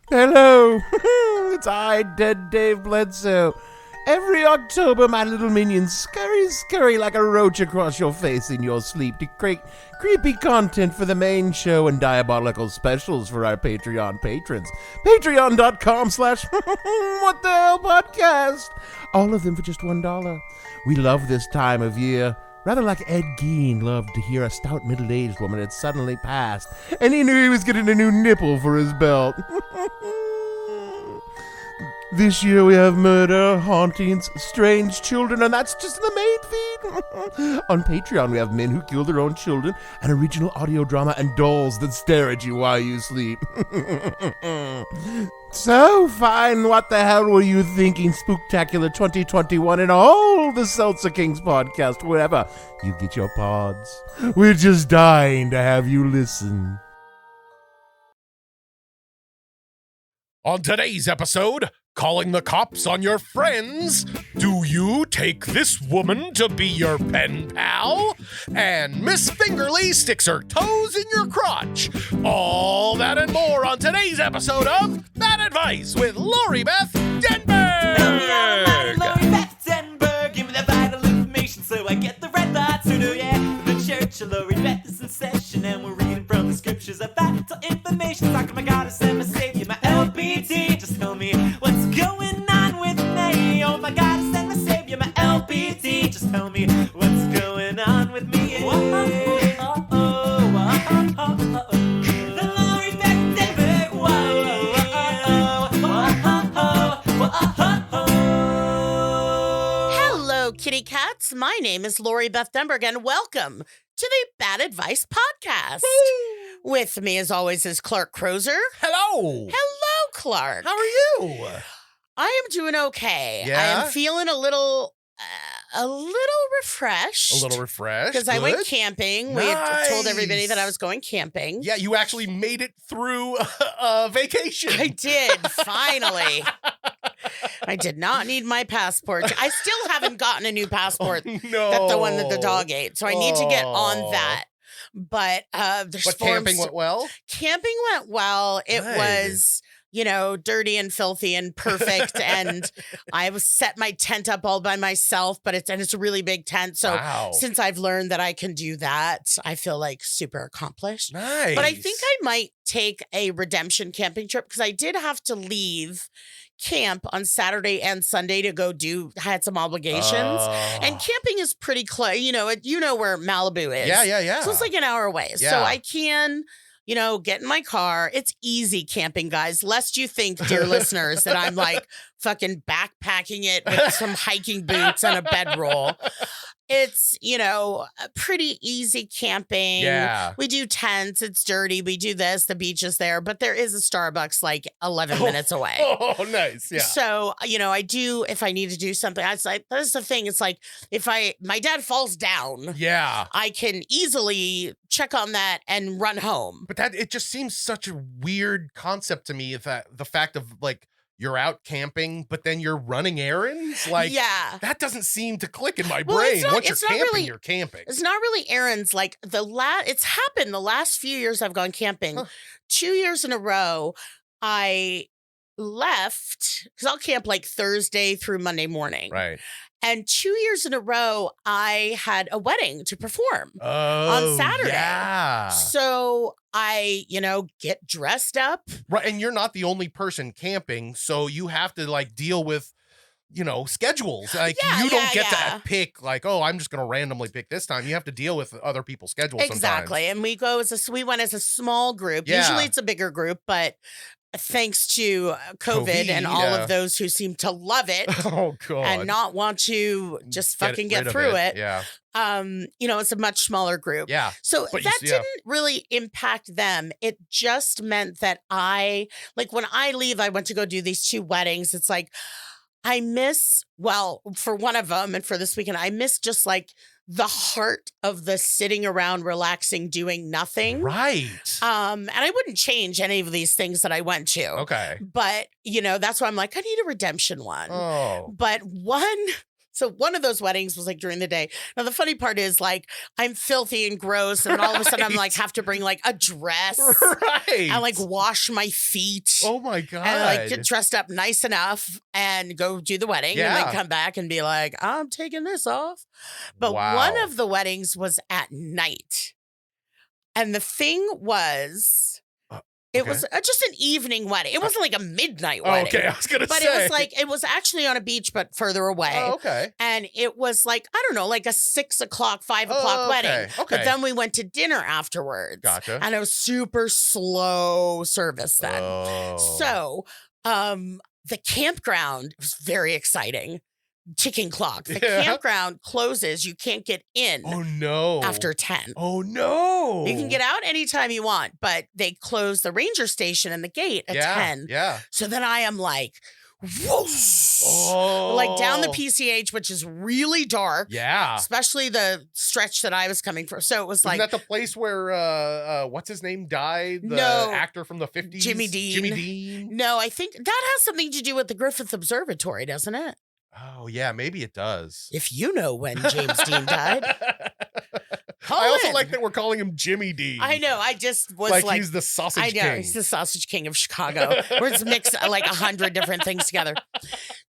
Hello, it's I, Dead Dave Bledsoe. Every October, my little minions scurry like a roach across your face in your sleep to create creepy content for the main show and diabolical specials for our Patreon patrons. Patreon.com/What the Hell Podcast. All of them for just $1. We love this time of year. Rather like Ed Gein loved to hear a stout middle-aged woman had suddenly passed, and he knew he was getting a new nipple for his belt. This year we have murder, hauntings, strange children, and that's just the main feed. On Patreon we have men who kill their own children, an original audio drama, and dolls that stare at you while you sleep. So fine, what the hell were you thinking, Spooktacular 2021 and all the Seltzer Kings podcast, wherever you get your pods. We're just dying to have you listen. On today's episode, calling the cops on your friends. Do you take this woman to be your pen pal? And Miss Fingerly sticks her toes in your crotch. All that and more on today's episode of Advertise with Lori Beth Denberg. Lori Beth Denberg, give me the vital information so I get the red light sooner, yeah. The church of Lori Beth is in session and we're reading from the scriptures of vital information. Talking my goddess and my savior, my LBT. Just tell me what's going on with me. Oh my goddess and my savior, my LBT. Just tell me what's going on with me. Yeah. The Lori Beth Denberg. Hello, kitty cats. My name is Lori Beth Denberg, and welcome to the Bad Advice Podcast. With me, as always, is Clark Crozer. Hello. Hello, Clark. How are you? I am doing okay. Yeah? I am feeling a little refreshed. A little refreshed. Because I went Good. camping. We had told everybody that I was going camping. Yeah, you actually made it through vacation. I did, finally. I did not need my passport. I still haven't gotten a new passport. No. That's the one that the dog ate. So I need to get on that. But there's But forms. camping went well? Camping went well. It Good. was, dirty and filthy and perfect. And I was set my tent up all by myself, but it's a really big tent. So Wow. since I've learned that I can do that, I feel like super accomplished. Nice. But I think I might take a redemption camping trip because I did have to leave camp on Saturday and Sunday to go had some obligations. And camping is pretty close. You know where Malibu is. Yeah. So it's like an hour away. Yeah. So I can, get in my car. It's easy camping, guys. Lest you think, dear listeners, that I'm like fucking backpacking it with some hiking boots and a bedroll. It's, pretty easy camping. Yeah. We do tents. It's dirty. We do this. The beach is there. But there is a Starbucks like 11 minutes away. Oh, nice. Yeah. So, I do, if I need to do something, that's the thing. It's like, if my dad falls down, Yeah. I can easily check on that and run home. But it just seems such a weird concept to me, that the fact of like you're out camping, but then you're running errands. Like, yeah. that doesn't seem to click in my Well, brain. it's not- Once it's you're not camping, really- you're camping. It's not really errands. Like it's happened the last few years I've gone camping. Huh. 2 years in a row, I left because I'll camp like Thursday through Monday morning. Right. And 2 years in a row, I had a wedding to perform Oh, on Saturday. Yeah. So I, get dressed up. Right. And you're not the only person camping. So you have to like deal with, schedules. Like you don't get to pick like, oh, I'm just going to randomly pick this time. You have to deal with other people's schedules Exactly. sometimes. And we went as a small group. Yeah. Usually it's a bigger group, but thanks to COVID and all yeah. of those who seem to love it Oh, God. and not want to just fucking get rid of through it. Yeah. It's a much smaller group. Yeah. So But that yeah. didn't really impact them. It just meant that when I leave, I went to go do these 2 weddings. It's like, for one of them and for this weekend, I miss just like the heart of the sitting around, relaxing, doing nothing. Right. And I wouldn't change any of these things that I went to. Okay. But, that's why I'm like, I need a redemption one. Oh. But one So one of those weddings was like during the day. Now the funny part is like I'm filthy and gross, and all of a sudden I'm like have to bring like a dress, Right. and like wash my feet. Oh my God. And like get dressed up nice enough and go do the wedding, and then come back and be like, I'm taking this off. But one of the weddings was at night, and the thing was. It was just an evening wedding. It wasn't like a midnight wedding. Okay, I was going to say. But it was like, it was actually on a beach, but further away. Oh, okay. And it was like, I don't know, like a 6 o'clock, 5 o'clock wedding. Okay. But then we went to dinner afterwards. Gotcha. And it was super slow service then. Oh. So the campground was very exciting. Ticking clock. The campground closes. You can't get in. Oh no. After 10. Oh no. You can get out anytime you want, but they close the ranger station and the gate at 10. Yeah. So then I am like, whoosh, like down the PCH, which is really dark. Yeah. Especially the stretch that I was coming from. So it was Isn't like that the place where what's his name died? The actor from the 50s? Jimmy Dean. No, I think that has something to do with the Griffith Observatory, doesn't it? Oh, yeah, maybe it does. If you know when James Dean died. I also like that we're calling him Jimmy Dean. I know. I just was like he's the sausage king. I know. He's the sausage king of Chicago. Where it's mixed like 100 different things together.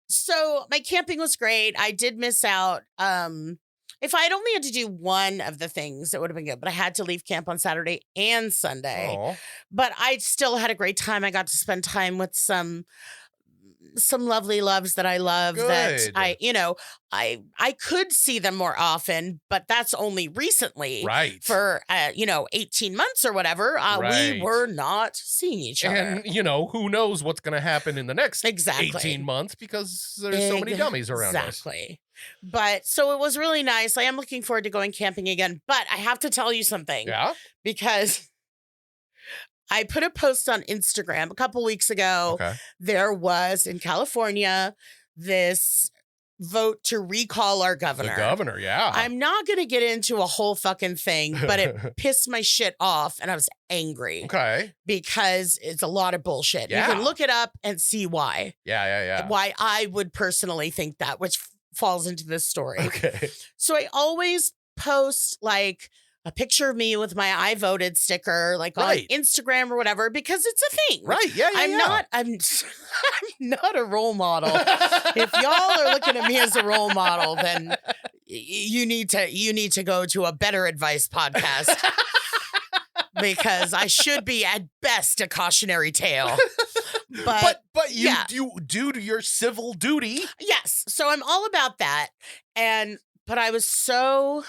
So my camping was great. I did miss out. If I had only had to do one of the things, it would have been good. But I had to leave camp on Saturday and Sunday. Aww. But I still had a great time. I got to spend time with some lovely loves that I love. Good. That I could see them more often, but that's only recently. Right. For 18 months or whatever. Right. We were not seeing each other. And who knows what's going to happen in the next 18 months because there's so many dummies around us. Exactly. But so it was really nice. I am looking forward to going camping again, but I have to tell you something. Yeah. Because I put a post on Instagram a couple weeks ago. Okay. There was in California this vote to recall our governor. The governor, yeah. I'm not going to get into a whole fucking thing, but it pissed my shit off and I was angry. Okay. Because it's a lot of bullshit. Yeah. You can look it up and see why. Yeah. Why I would personally think that, which falls into this story. Okay. So I always post like a picture of me with my I voted sticker, like on Instagram or whatever, because it's a thing. Right. Yeah. I'm not a role model. If y'all are looking at me as a role model, then you need to go to a Better Advice podcast. Because I should be at best a cautionary tale. But you do your civil duty. Yes. So I'm all about that. But I was so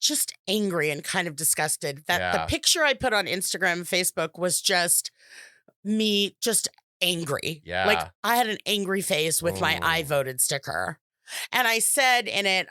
just angry and kind of disgusted that the picture I put on Instagram and Facebook was just me just angry. Yeah. Like I had an angry face with my I voted sticker. And I said in it,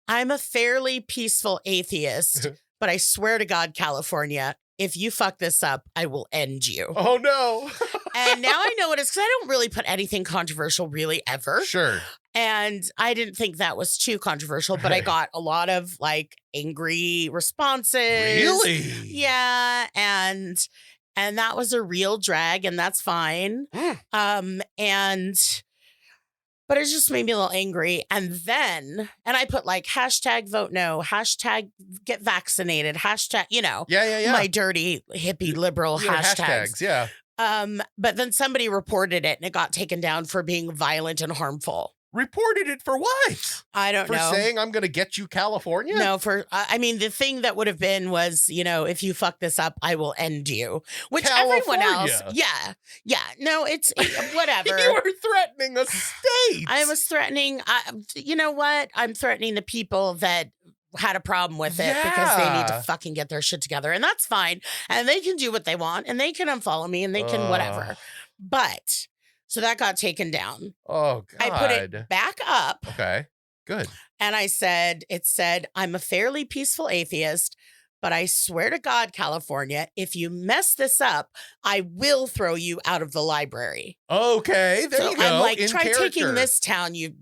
I'm a fairly peaceful atheist, but I swear to God, California, if you fuck this up, I will end you. Oh, no. And now I know it is because I don't really put anything controversial really ever. Sure. And I didn't think that was too controversial, but I got a lot of like angry responses. Really? Yeah. And that was a real drag and that's fine. But it just made me a little angry. And I put like hashtag vote no, hashtag get vaccinated, hashtag, my dirty hippie liberal hashtags. Yeah. But then somebody reported it and it got taken down for being violent and harmful. Reported it for what? I don't know. For saying I'm going to get you California? No, the thing that would have been was, if you fuck this up, I will end you. Which everyone else. Yeah. Yeah. No, it's whatever. You were threatening a state. I was threatening. You know what? I'm threatening the people that had a problem with it because they need to fucking get their shit together. And that's fine. And they can do what they want and they can unfollow me and they can whatever. But so that got taken down. Oh, God. I put it back up. Okay, good. And it said, I'm a fairly peaceful atheist, but I swear to God, California, if you mess this up, I will throw you out of the library. Okay, there you go. I'm like, in try character. taking this down, you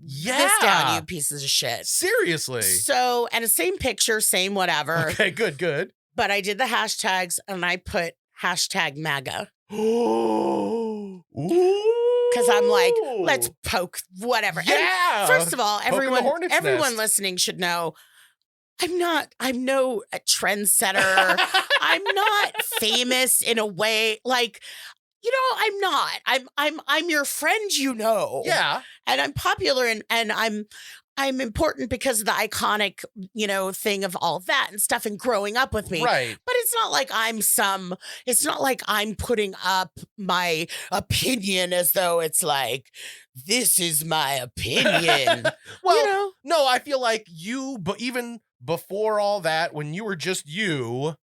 pieces of shit. Seriously. So, and the same picture, same whatever. Okay, good. But I did the hashtags and I put hashtag MAGA. Ooh. Because I'm like, Ooh. let's poke whatever. Yeah. And first of all, Poking the hornet's everyone nest. listening should know I'm no trendsetter. I'm not famous in a way like, I'm not. I'm your friend, Yeah. And I'm popular and I'm important because of the iconic, thing of all that and stuff and growing up with me. Right. But it's not like it's not like I'm putting up my opinion as though it's like, this is my opinion. Well, no, I feel like but even before all that, when you were just you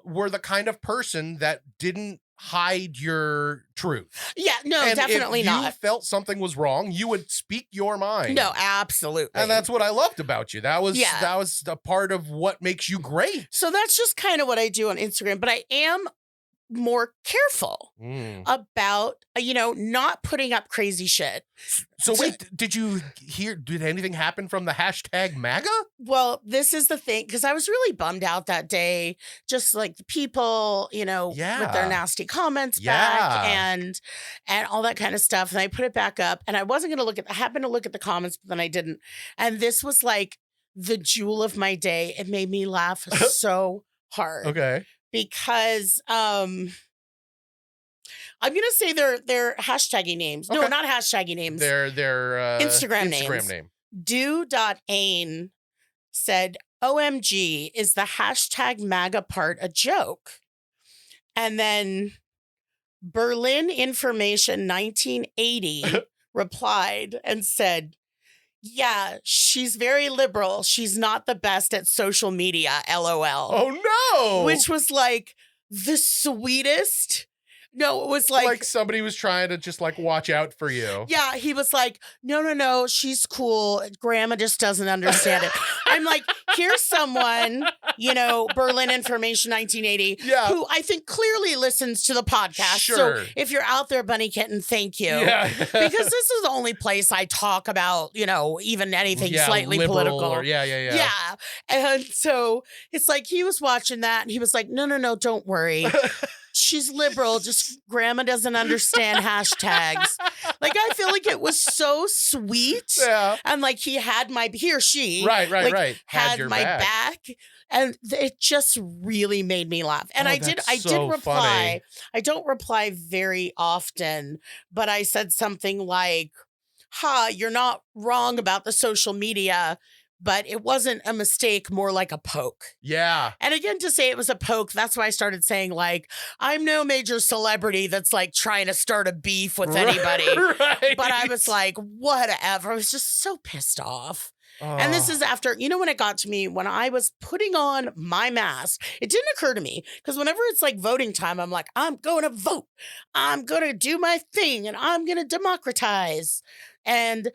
were the kind of person that didn't hide your truth. Yeah, no, And definitely if you not. felt something was wrong, you would speak your mind. No, absolutely. And that's what I loved about you. That was Yeah. that was a part of what makes you great. So that's just kind of what I do on Instagram, but I am more careful about, not putting up crazy shit. So wait, did anything happen from the hashtag MAGA? Well, this is the thing, because I was really bummed out that day, just like the people, with their nasty comments back and all that kind of stuff. And I put it back up and I wasn't going to I happened to look at the comments, but then I didn't. And this was like the jewel of my day. It made me laugh so hard. Okay. Because I'm gonna say their hashtagging names. Okay. No, not hashtagging names. Their Instagram names. name. Do.ain said, OMG, is the hashtag MAGA part a joke? And then Berlin Information 1980 replied and said, yeah, she's very liberal. She's not the best at social media, LOL. Oh, no. Which was like the sweetest. No, it was like somebody was trying to just like watch out for you. Yeah, he was like, no, she's cool. Grandma just doesn't understand it. I'm like, here's someone, Berlin Information 1980, who I think clearly listens to the podcast. Sure. So if you're out there, Bunny Kitten, thank you. Yeah. Because this is the only place I talk about, even anything slightly liberal political. Yeah. And so it's like he was watching that and he was like, no, don't worry. She's liberal, just grandma doesn't understand hashtags. Like, I feel like it was so sweet. Yeah. And like he or she. Right. Had my back. And it just really made me laugh. And I did reply. Funny. I don't reply very often, but I said something like, you're not wrong about the social media, but it wasn't a mistake, more like a poke. Yeah. And again, to say it was a poke, that's why I started saying, like, I'm no major celebrity that's like trying to start a beef with anybody. Right. But I was like, whatever. I was just so pissed off. And this is after, when it got to me, when I was putting on my mask, it didn't occur to me, because whenever it's like voting time, I'm like, I'm going to vote. I'm going to do my thing and I'm going to democratize. And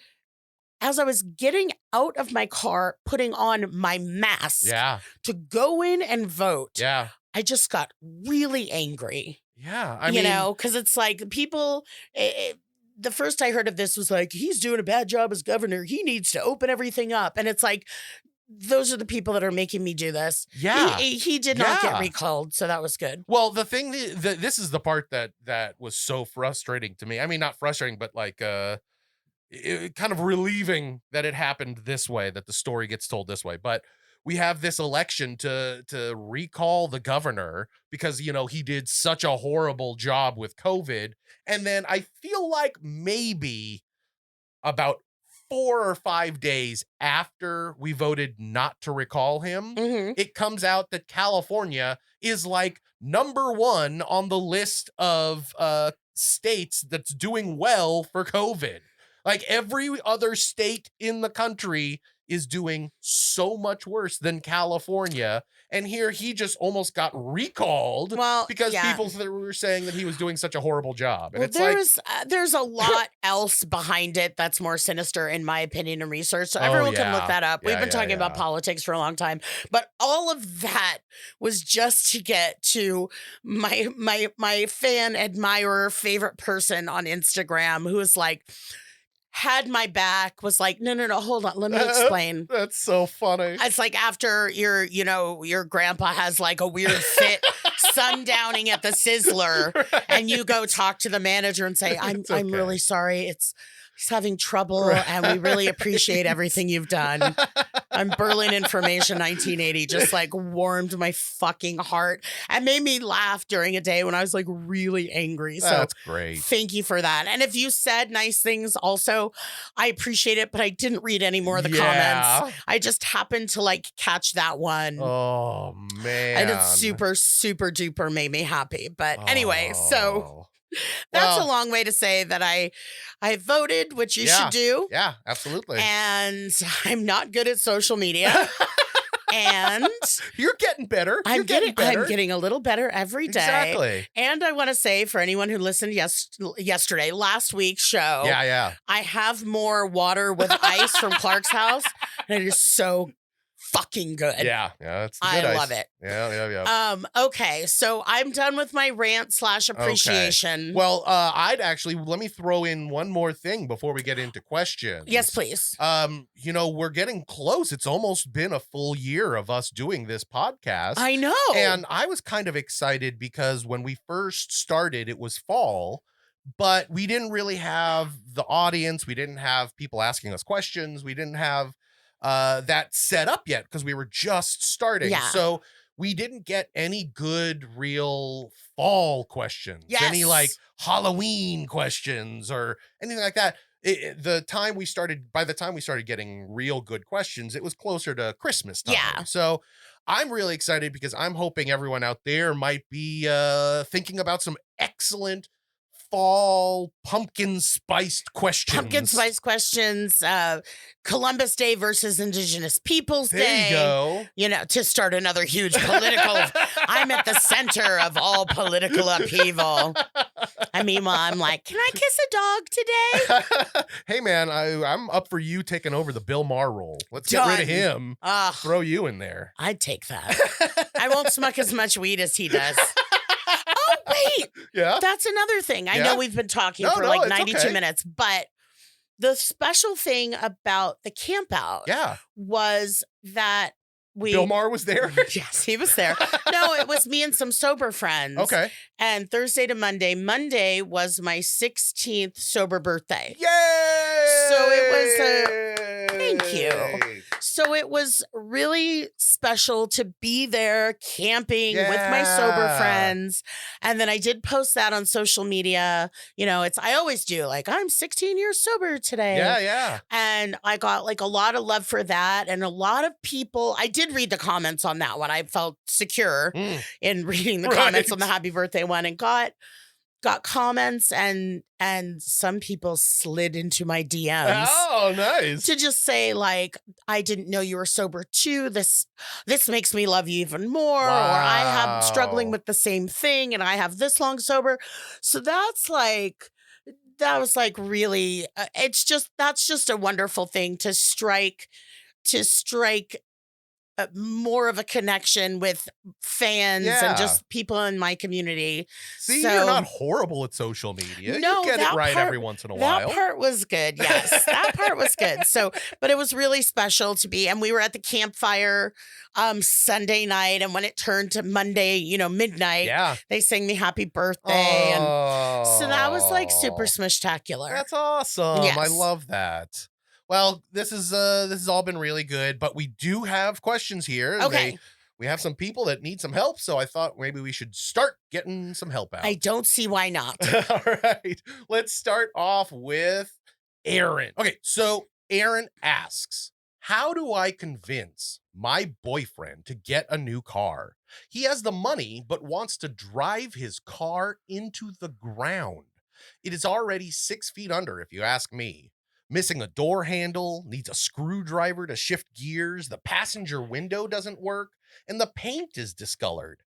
as I was getting out of my car, putting on my mask to go in and vote, I just got really angry. Yeah. I mean, because it's like people, the first I heard of this was like, he's doing a bad job as governor. He needs to open everything up. And it's like, those are the people that are making me do this. Yeah. He did not get recalled, so that was good. Well, the thing, this is the part that was so frustrating to me. I mean, not frustrating, but like, kind of relieving that it happened this way, that the story gets told this way. But we have this election to recall the governor because, he did such a horrible job with COVID. And then I feel like maybe about 4 or 5 days after we voted not to recall him, it comes out that California is like number 1 on the list of states that's doing well for COVID. Like every other state in the country is doing so much worse than California. And here he just almost got recalled because people were saying that he was doing such a horrible job. And there's a lot else behind it that's more sinister, in my opinion, and research. So everyone can look that up. We've been talking about politics for a long time. But all of that was just to get to my fan, admirer, favorite person on Instagram who is like, had my back, was like, no, hold on, let me explain. That's so funny. It's like after your grandpa has like a weird fit sundowning at the Sizzler, and you go talk to the manager and say, I'm really sorry. He's having trouble, and we really appreciate everything you've done. I'm Berlin Information 1980, just like warmed my fucking heart and made me laugh during a day when I was like really angry. So That's great. Thank you for that. And if you said nice things also, I appreciate it, but I didn't read any more of the comments. I just happened to like catch that one. Oh, man. And it's super, super duper made me happy. But anyway, so that's a long way to say that I voted, which you should do. Yeah, absolutely. And I'm not good at social media. And you're getting better. I'm getting a little better every day. Exactly. And I want to say for anyone who listened last week's show, I have more water with ice from Clark's house, and it is so fucking good. Yeah, it's the good I ice. love it. Yeah. Okay, so I'm done with my rant / appreciation. Okay. Well, let me throw in one more thing before we get into questions. Yes, please. We're getting close. It's almost been a full year of us doing this podcast. I know. And I was kind of excited because when we first started, it was fall, but we didn't really have the audience. We didn't have people asking us questions. We didn't have that set up yet because we were just starting. Yeah. So we didn't get any good real fall questions. Yes. Any like Halloween questions or anything like that. By the time we started getting real good questions, it was closer to Christmas time. Yeah. So I'm really excited because I'm hoping everyone out there might be thinking about some excellent fall pumpkin spiced questions. Columbus Day versus Indigenous Peoples Day. There you go. You know, to start another huge political. I'm at the center of all political upheaval. And meanwhile, I'm like, can I kiss a dog today? Hey, man, I'm up for you taking over the Bill Maher role. Let's get rid of him. Throw you in there. I'd take that. I won't smoke as much weed as he does. Oh, wait. Yeah. That's another thing. I know we've been talking for like 92 minutes, but the special thing about the camp out was that Bill Maher was there? Yes, he was there. No, it was me and some sober friends. Okay. And Thursday to Monday. Monday was my 16th sober birthday. Yay! So it was thank you. So it was really special to be there camping with my sober friends. And then I did post that on social media. You know, I always do like, I'm 16 years sober today. Yeah. And I got like a lot of love for that. And a lot of people, I did read the comments on that one. I felt secure in reading the comments on the happy birthday one and got comments and some people slid into my DMs. Oh, nice. To just say like, I didn't know you were sober too. This makes me love you even more. Wow. Or I am struggling with the same thing and I have this long sober. So that was like really, that's just a wonderful thing to strike more of a connection with fans and just people in my community. See, you're not horrible at social media. No, you get it right every once in a while. That part was good. Yes, that part was good. So, but it was really special to be, and we were at the campfire Sunday night, and when it turned to Monday, midnight, they sang me happy birthday. And so that was like super smishtacular. That's awesome. Yes. I love that. Well, this has all been really good, but we do have questions here. Okay. We have some people that need some help, so I thought maybe we should start getting some help out. I don't see why not. All right. Let's start off with Aaron. Okay, so Aaron asks, how do I convince my boyfriend to get a new car? He has the money, but wants to drive his car into the ground. It is already 6 feet under, if you ask me. Missing a door handle, needs a screwdriver to shift gears, the passenger window doesn't work, and the paint is discolored.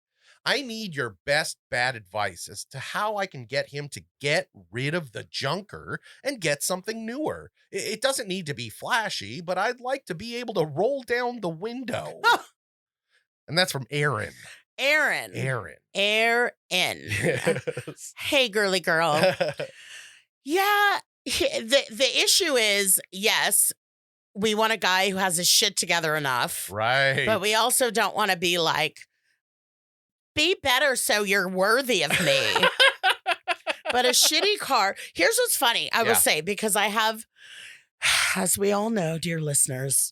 I need your best bad advice as to how I can get him to get rid of the junker and get something newer. It doesn't need to be flashy, but I'd like to be able to roll down the window. And that's from Aaron. Aaron. Yes. Hey, girly girl. Yeah. The issue is, yes, we want a guy who has his shit together enough. Right. But we also don't want to be like be better so you're worthy of me. But a shitty car. Here's what's funny. I will say, because I have, as we all know, dear listeners,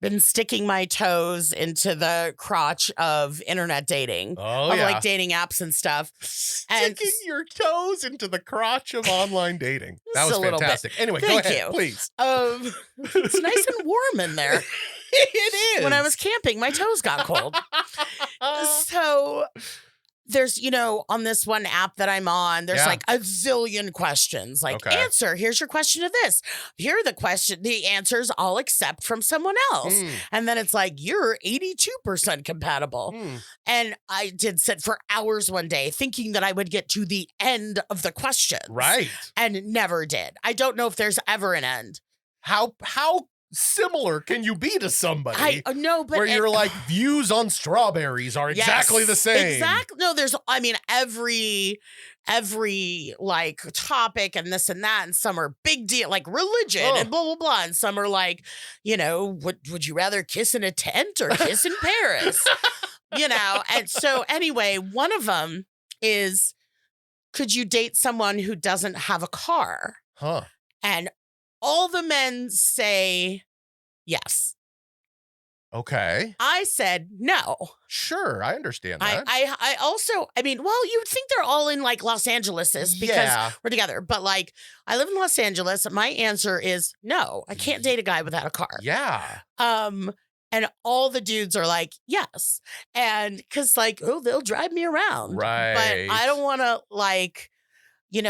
been sticking my toes into the crotch of internet dating. Oh, of like dating apps and stuff. Sticking your toes into the crotch of online dating. That was fantastic. Anyway, Thank go ahead, you. please. It's nice and warm in there. It is. When I was camping, my toes got cold. So there's, on this one app that I'm on, there's like a zillion questions. Like, answer, here's your question to this. Here are the answers I'll accept from someone else. And then it's like, you're 82% compatible. And I did sit for hours one day thinking that I would get to the end of the questions. Right. And never did. I don't know if there's ever an end. How similar can you be to somebody? I know, but where you're like, views on strawberries are exactly the same. Exactly. No, there's, every like topic and this and that, and some are big deal, like religion and blah blah blah, and some are like, would you rather kiss in a tent or kiss in Paris? And so anyway, one of them is, could you date someone who doesn't have a car? And all the men say yes. Okay. I said no. Sure, I understand that. I also, you would think they're all in like Los Angeles because we're together. But like, I live in Los Angeles. My answer is no. I can't date a guy without a car. Yeah. And all the dudes are like, yes. And because like, they'll drive me around. Right. But I don't want to like,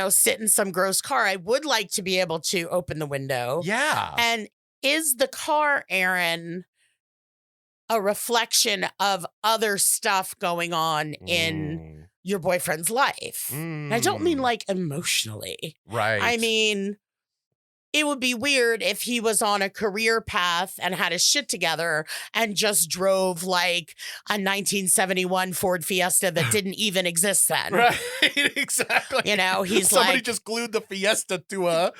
sit in some gross car. I would like to be able to open the window. Yeah. And is the car, Aaron, a reflection of other stuff going on in your boyfriend's life? And I don't mean like emotionally. Right. I mean, it would be weird if he was on a career path and had his shit together and just drove like a 1971 Ford Fiesta that didn't even exist then. Right, exactly. He's somebody like, just glued the Fiesta to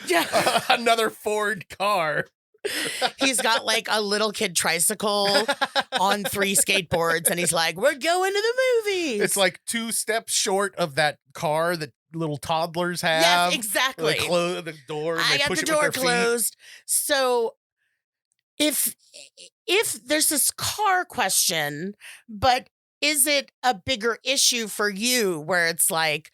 another Ford car. He's got like a little kid tricycle on 3 skateboards, and he's like, we're going to the movies. It's like 2 steps short of that car that little toddlers have. Yes, exactly. The door. I got the door closed. So if there's this car question, but is it a bigger issue for you where it's like,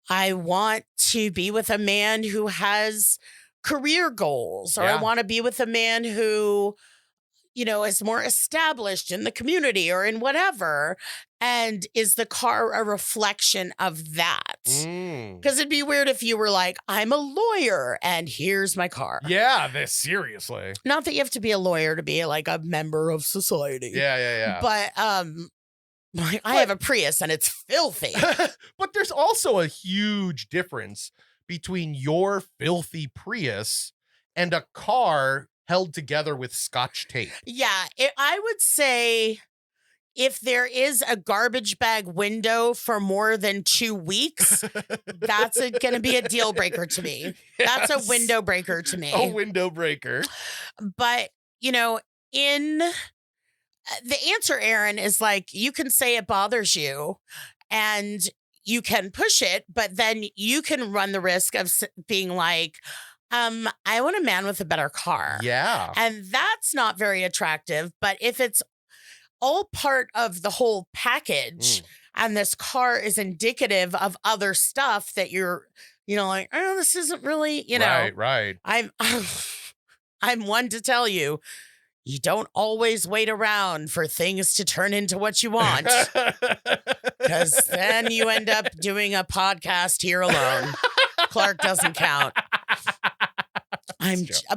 I want to be with a man who has career goals, or I want to be with a man who, is more established in the community or in whatever. And is the car a reflection of that? Because it'd be weird if you were like, I'm a lawyer and here's my car. Yeah, seriously. Not that you have to be a lawyer to be like a member of society. Yeah. But I have a Prius and it's filthy. But there's also a huge difference between your filthy Prius and a car held together with Scotch tape. Yeah, I would say if there is a garbage bag window for more than 2 weeks, that's going to be a deal breaker to me. That's a window breaker to me. A window breaker. But, in the answer, Aaron, is like, you can say it bothers you and you can push it, but then you can run the risk of being like, I want a man with a better car. Yeah. And that's not very attractive. But if it's all part of the whole package and this car is indicative of other stuff that you're, like, oh, this isn't really, Right. I'm one to tell you, you don't always wait around for things to turn into what you want. Because then you end up doing a podcast here alone. Clark doesn't count.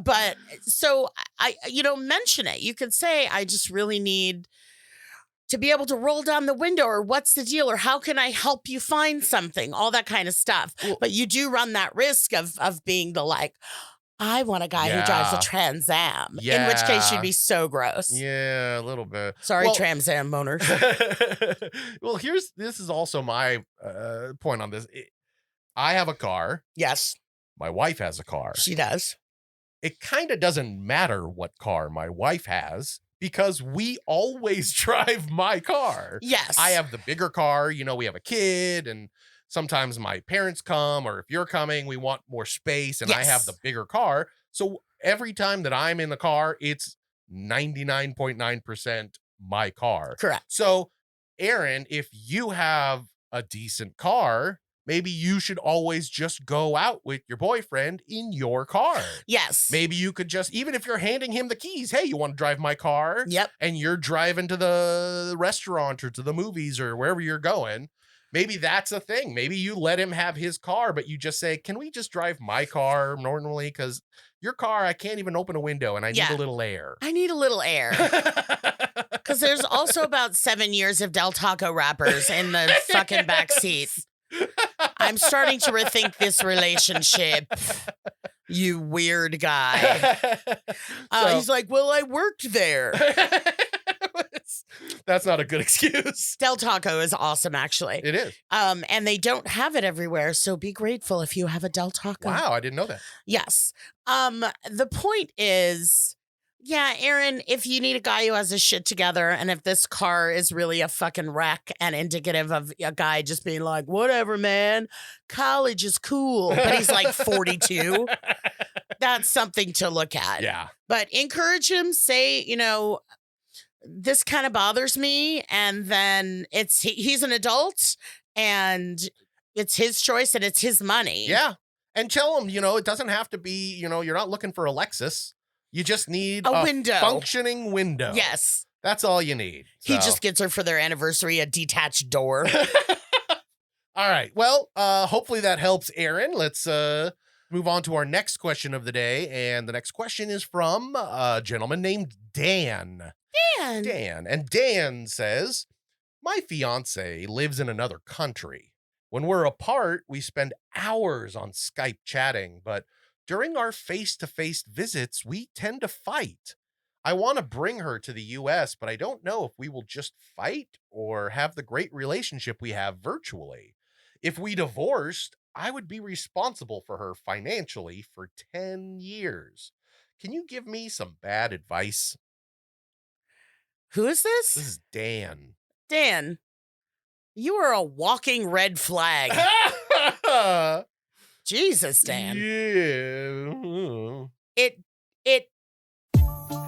But so I mention it. You could say, I just really need to be able to roll down the window, or what's the deal, or how can I help you find something, all that kind of stuff. But you do run that risk of being the like, I want a guy who drives a Trans Am, in which case you'd be so gross. Yeah, a little bit. Sorry, Trans Am owners. Well, this is also my point on this. I have a car. Yes. My wife has a car. She does. It kind of doesn't matter what car my wife has because we always drive my car. Yes. I have the bigger car. You know, we have a kid, and sometimes my parents come, or if you're coming, we want more space, and I have the bigger car. So every time that I'm in the car, it's 99.9% my car. Correct. So, Aaron, if you have a decent car, maybe you should always just go out with your boyfriend in your car. Yes. Maybe you could just, even if you're handing him the keys, hey, you want to drive my car? Yep. And you're driving to the restaurant or to the movies or wherever you're going. Maybe that's a thing. Maybe you let him have his car, but you just say, can we just drive my car normally? Because your car, I can't even open a window and I need a little air. I need a little air. Because there's also about 7 years of Del Taco wrappers in the fucking back seat. I'm starting to rethink this relationship. You weird guy. He's like, well, I worked there. That's not a good excuse. Del Taco is awesome, actually. It is. And they don't have it everywhere, so be grateful if you have a Del Taco. Wow, I didn't know that. Yes. The point is, yeah, Aaron, if you need a guy who has his shit together, and if this car is really a fucking wreck and indicative of a guy just being like, whatever, man, college is cool, but he's like 42, that's something to look at. Yeah. But encourage him, say, you know, this kind of bothers me, and then he's an adult, and it's his choice, and it's his money. Yeah. And tell him, you know, it doesn't have to be, you know, you're not looking for a Lexus. You just need a window. Functioning window. Yes. That's all you need. So. He just gets her for their anniversary a detached door. All right. Well, hopefully that helps, Aaron. Let's move on to our next question of the day. And the next question is from a gentleman named Dan. Dan. And Dan says, my fiance lives in another country. When we're apart, we spend hours on Skype chatting, but during our face-to-face visits, we tend to fight. I want to bring her to the US, but I don't know if we will just fight or have the great relationship we have virtually. If we divorced, I would be responsible for her financially for 10 years. Can you give me some bad advice? Who is this? This is Dan. Dan, you are a walking red flag. Jesus, Dan. Yeah.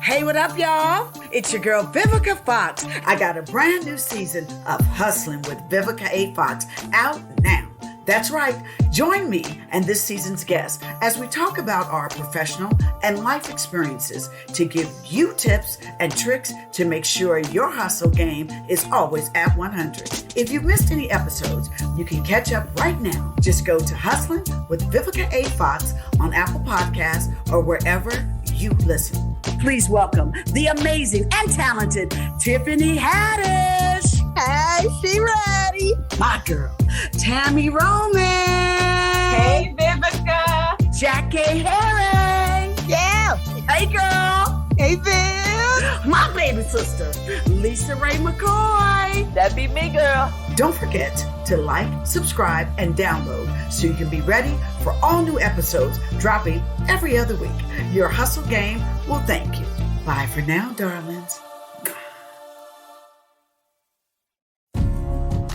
Hey, what up, y'all? It's your girl, Vivica Fox. I got a brand new season of Hustling with Vivica A. Fox out now. That's right. Join me and this season's guest as we talk about our professional and life experiences to give you tips and tricks to make sure your hustle game is always at 100. If you've missed any episodes, you can catch up right now. Just go to Hustling with Vivica A. Fox on Apple Podcasts or wherever you listen. Please welcome the amazing and talented Tiffany Haddish. Hey, she ready. My girl, Tammy Roman. Hey, Vivica. Jackie Harry. Yeah. Hey, girl. Hey, Viv. My baby sister, Lisa Ray McCoy. That be me, girl. Don't forget to like, subscribe, and download so you can be ready for all new episodes dropping every other week. Your hustle game will thank you. Bye for now, darlings.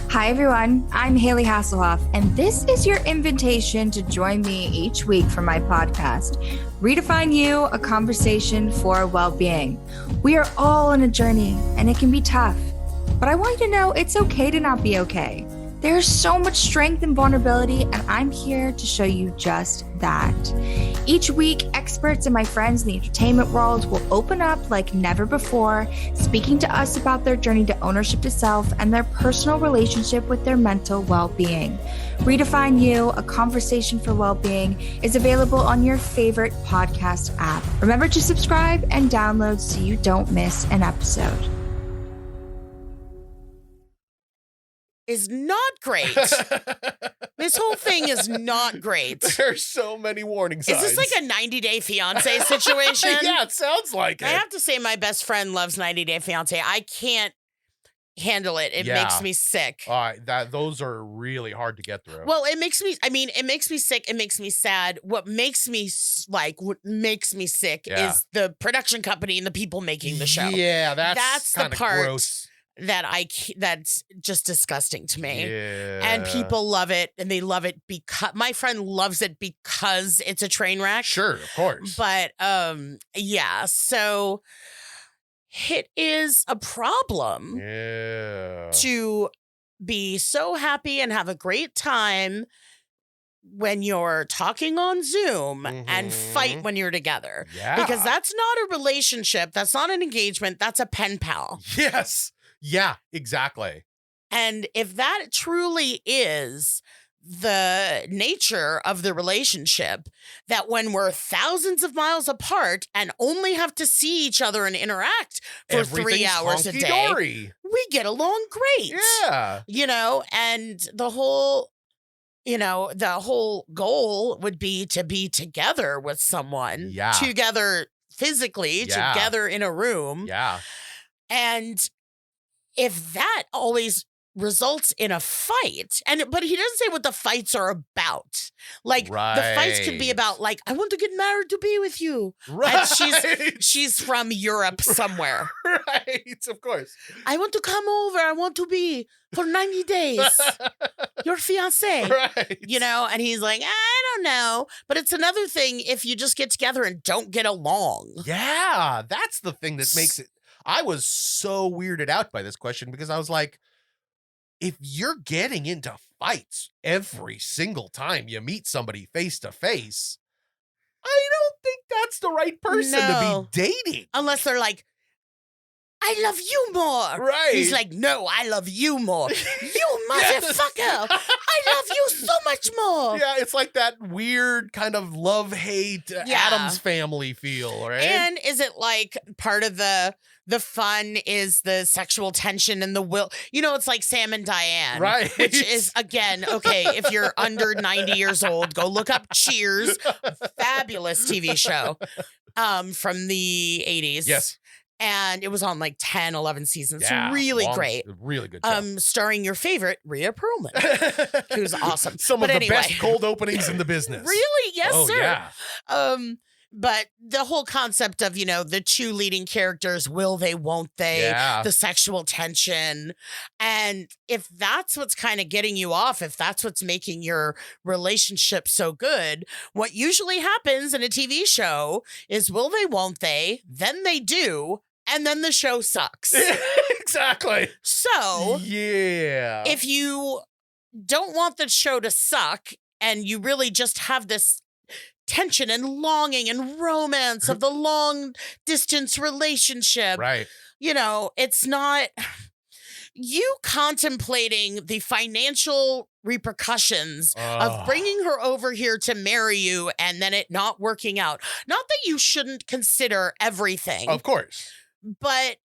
Hi everyone, I'm Haley Hasselhoff, and this is your invitation to join me each week for my podcast, Redefine You, a conversation for well-being. We are all on a journey, and it can be tough, but I want you to know it's okay to not be okay. There's so much strength and vulnerability, and I'm here to show you just that. Each week, experts and my friends in the entertainment world will open up like never before, speaking to us about their journey to ownership to self and their personal relationship with their mental well-being. Redefine You, a conversation for well-being, is available on your favorite podcast app. Remember to subscribe and download so you don't miss an episode. Is not great. This whole thing is not great. There's so many warning signs. Is this like a 90-Day Fiancé situation? Yeah, it sounds like it. I have to say my best friend loves 90-Day Fiancé. I can't handle it. It Yeah. makes me sick. Those are really hard to get through. Well, it makes me sick. It makes me sad. What makes me sick Yeah. is the production company and the people making the show. Yeah, That's the kinda part gross. that's just disgusting to me. Yeah. And people love it, and they love it because my friend loves it because it's a train wreck. Sure, of course. But yeah, so it is a problem Yeah. to be so happy and have a great time when you're talking on Zoom and fight when you're together. Yeah. Because that's not a relationship, that's not an engagement, that's a pen pal. Yes. Yeah, exactly. And if that truly is the nature of the relationship, that when we're thousands of miles apart and only have to see each other and interact for 3 hours a day, hunky-dory. we get along great. Yeah. And the whole goal would be to be together with someone. Yeah. Together physically, Yeah. together in a room. Yeah. And if that always results in a fight, but he doesn't say what the fights are about. Like the fights could be Right. about like, I want to get married to be with you. Right. And she's from Europe somewhere. Right. Of course. I want to come over. I want to be for 90 days. Your fiance. Right. And he's like, I don't know. But it's another thing if you just get together and don't get along. Yeah, that's the thing that makes it. I was so weirded out by this question because I was like, if you're getting into fights every single time you meet somebody face to face, I don't think that's the right person No. to be dating. Unless they're like, I love you more. Right. He's like, no, I love you more. You Yes. motherfucker. I love you so much more. Yeah, it's like that weird kind of love-hate Yeah. Addams Family feel, right? And is it like part of the fun is the sexual tension and the will? It's like Sam and Diane. Right. Which is, again, okay, if you're under 90 years old, go look up Cheers. Fabulous TV show from the 80s. Yes. And it was on like 10, 11 seasons. Yeah, Really long- great. Really good show. Starring your favorite, Rhea Perlman, who's awesome. Some But of the anyway. best cold openings in the business. Really? Yes, Oh, sir. yeah. But the whole concept of, the two leading characters, will they, won't they, Yeah. the sexual tension. And if that's what's kind of getting you off, if that's what's making your relationship so good, what usually happens in a TV show is will they, won't they, then they do, and then the show sucks. Exactly. So Yeah. if you don't want the show to suck and you really just have this tension and longing and romance of the long distance relationship, Right. it's not you contemplating the financial repercussions of bringing her over here to marry you and then it not working out. Not that you shouldn't consider everything. Of course. But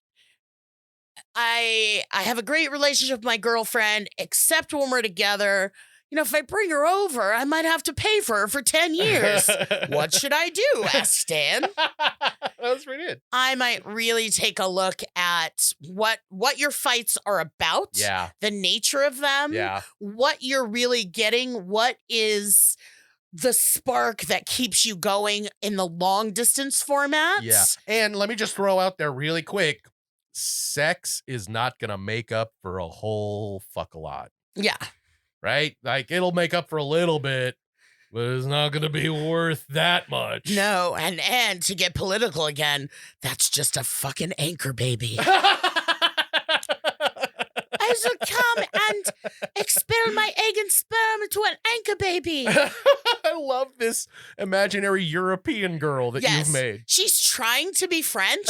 I have a great relationship with my girlfriend, except when we're together. If I bring her over, I might have to pay for her for 10 years. What should I do? Asked Stan. That's pretty good. I might really take a look at what your fights are about. Yeah. The nature of them. Yeah. What you're really getting. What is the spark that keeps you going in the long distance format. Yeah. And let me just throw out there really quick. Sex is not going to make up for a whole fuck a lot. Yeah. Right? Like it'll make up for a little bit, but it's not going to be worth that much. No. And to get political again, that's just a fucking anchor baby. I shall come and expel my egg and sperm into an anchor baby. I love this imaginary European girl that you've made. She's trying to be French,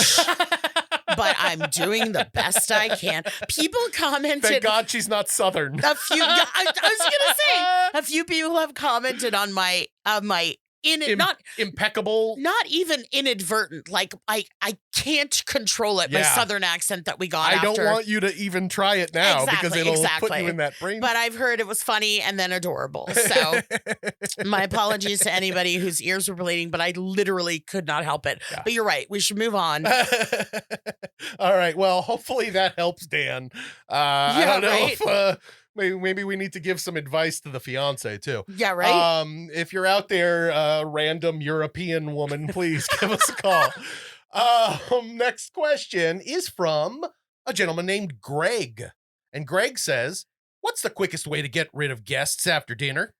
but I'm doing the best I can. People commented. Thank God she's not Southern. I was gonna say a few people have commented on my not impeccable. not even inadvertent. Like I can't control it. My Yeah. southern accent that we got. I don't want you to even try it now because it'll put you in that brain. But I've heard it was funny and then adorable. So my apologies to anybody whose ears were bleeding, but I literally could not help it. Yeah. But you're right. We should move on. All right. Well, hopefully that helps, Dan. I don't know if maybe we need to give some advice to the fiance too. Yeah, right. If you're out there, random European woman, please give us a call. Next question is from a gentleman named Greg. And Greg says, what's the quickest way to get rid of guests after dinner?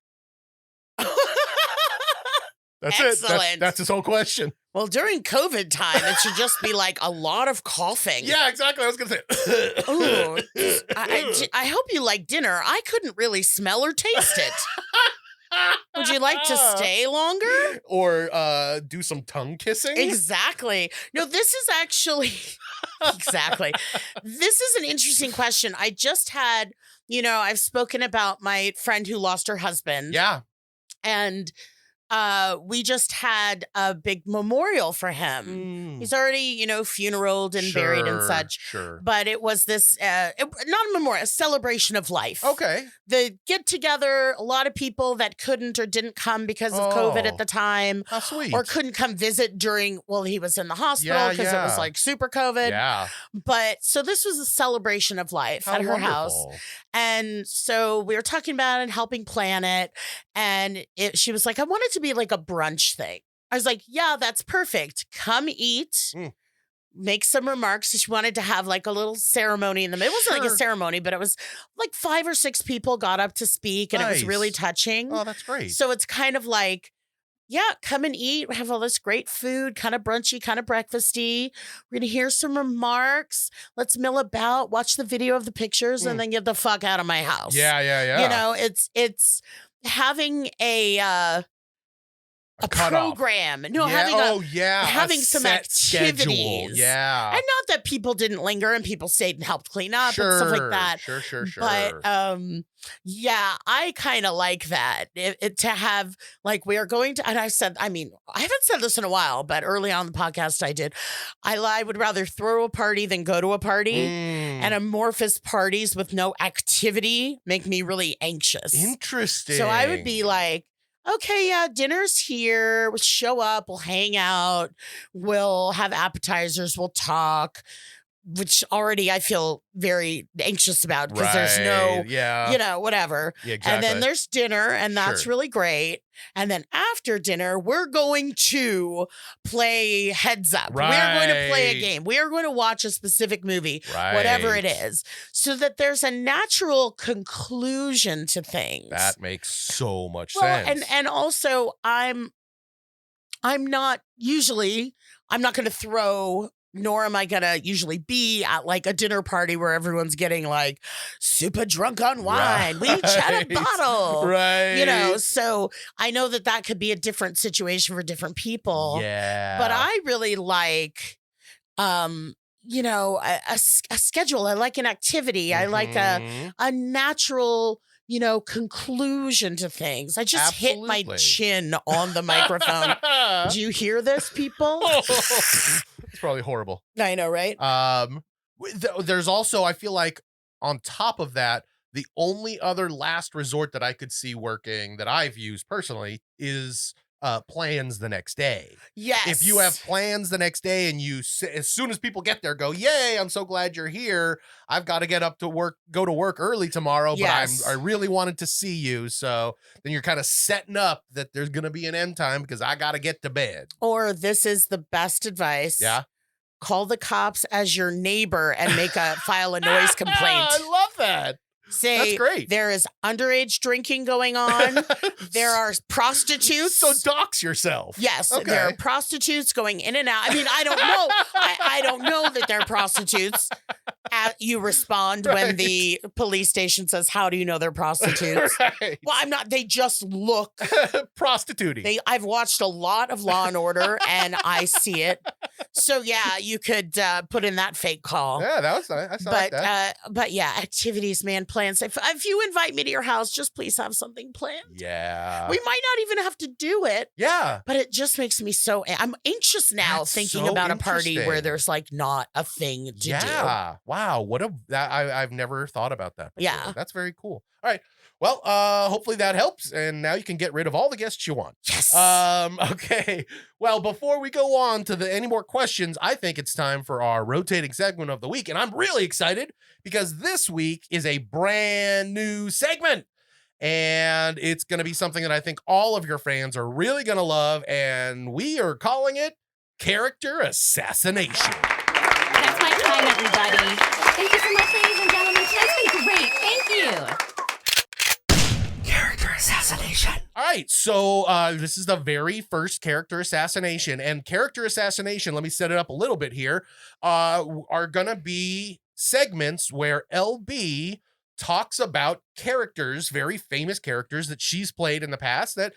That's Excellent. it. That's his whole question. Well, during COVID time, it should just be like a lot of coughing. Yeah, exactly. I was going to say. Ooh, I hope you like dinner. I couldn't really smell or taste it. Would you like to stay longer? Or do some tongue kissing? Exactly. No, this is actually exactly. This is an interesting question. I just had, I've spoken about my friend who lost her husband. Yeah. And we just had a big memorial for him. He's already, funeraled and buried and such. Sure. But it was this, not a memorial, a celebration of life. Okay. The get together, a lot of people that couldn't or didn't come because of COVID at the time. How sweet. Or couldn't come visit during, he was in the hospital because it was like super COVID. Yeah. But so this was a celebration of life at her house. And so we were talking about it and helping plan it. And she was like, I want it to be like a brunch thing. I was like, yeah, that's perfect. Come eat. Make some remarks. She wanted to have like a little ceremony in the middle. It wasn't like a ceremony, but it was like 5 or 6 people got up to speak and it was really touching. Oh, that's great. So it's kind of like, yeah, come and eat. We have all this great food, kind of brunchy, kind of breakfasty. We're going to hear some remarks. Let's mill about, watch the video of the pictures, and then get the fuck out of my house. Yeah. It's having a program. No, having some activities. Schedule. Yeah. And not that people didn't linger and people stayed and helped clean up and stuff like that. Sure. But yeah, I kind of like that. To have like we are going to, and I haven't said this in a while, but early on in the podcast I did. I would rather throw a party than go to a party. And amorphous parties with no activity make me really anxious. Interesting. So I would be like, okay, yeah, dinner's here. We'll show up. We'll hang out. We'll have appetizers. We'll talk, which already I feel very anxious about because there's no, whatever. Yeah, exactly. And then there's dinner, and that's really great. And then after dinner, we're going to play heads up. Right. We're going to play a game. We are going to watch a specific movie, whatever it is, so that there's a natural conclusion to things. That makes so much sense. And also I'm not going to throw, nor am I going to usually be at like a dinner party where everyone's getting like super drunk on wine. We each had a bottle. Right. So I know that could be a different situation for different people. Yeah. But I really like, a schedule. I like an activity. I like a natural, conclusion to things. I just hit my chin on the microphone. Do you hear this, people? It's probably horrible. I know, right? There's also, I feel like on top of that, the only other last resort that I could see working that I've used personally is plans the next day. Yes. If you have plans the next day and as soon as people get there, go, yay, I'm so glad you're here. I've got to go to work early tomorrow, but I really wanted to see you. So then you're kind of setting up that there's going to be an end time because I got to get to bed. Or this is the best advice. Yeah. Call the cops as your neighbor and file a noise complaint. I love that. Say, that's great. There is underage drinking going on. There are prostitutes. So dox yourself. Yes. Okay. There are prostitutes going in and out. I mean, I don't know. I don't know that they're prostitutes. You respond when the police station says, "How do you know they're prostitutes?" Right. Well, I'm not. They just look. Prostituting. I've watched a lot of Law and Order, and I see it. So yeah, you could put in that fake call. Yeah, that was nice. I like that. But yeah, activities, man, plans. If you invite me to your house, just please have something planned. Yeah. We might not even have to do it. Yeah. But it just makes me so. I'm anxious now That's thinking so about a party where interesting. there's like not a thing to do. Yeah. Wow. I've never thought about that before. Yeah. That's very cool. All right. Well, hopefully that helps. And now you can get rid of all the guests you want. Yes. Okay. Well, before we go on to any more questions, I think it's time for our rotating segment of the week. And I'm really excited because this week is a brand new segment. And it's going to be something that I think all of your fans are really going to love. And we are calling it Character Assassination. That's my time, everybody. Thank you so much, ladies and gentlemen. Tonight's been great. Thank you. Character assassination. All right, so this is the very first character assassination. And character assassination, let me set it up a little bit here, are going to be segments where LB talks about characters, very famous characters that she's played in the past that,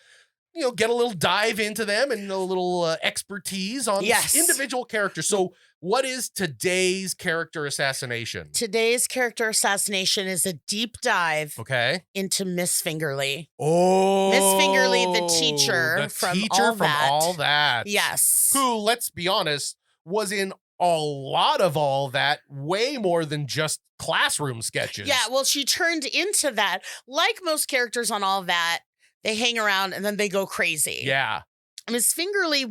get a little dive into them and a little expertise on individual characters. So what is today's character assassination? Today's character assassination is a deep dive into Miss Fingerly. Oh, Miss Fingerly, the teacher from All That. Yes. Who, let's be honest, was in a lot of All That, way more than just classroom sketches. Yeah, well, she turned into that. Like most characters on All That, they hang around and then they go crazy. Yeah. Miss Fingerly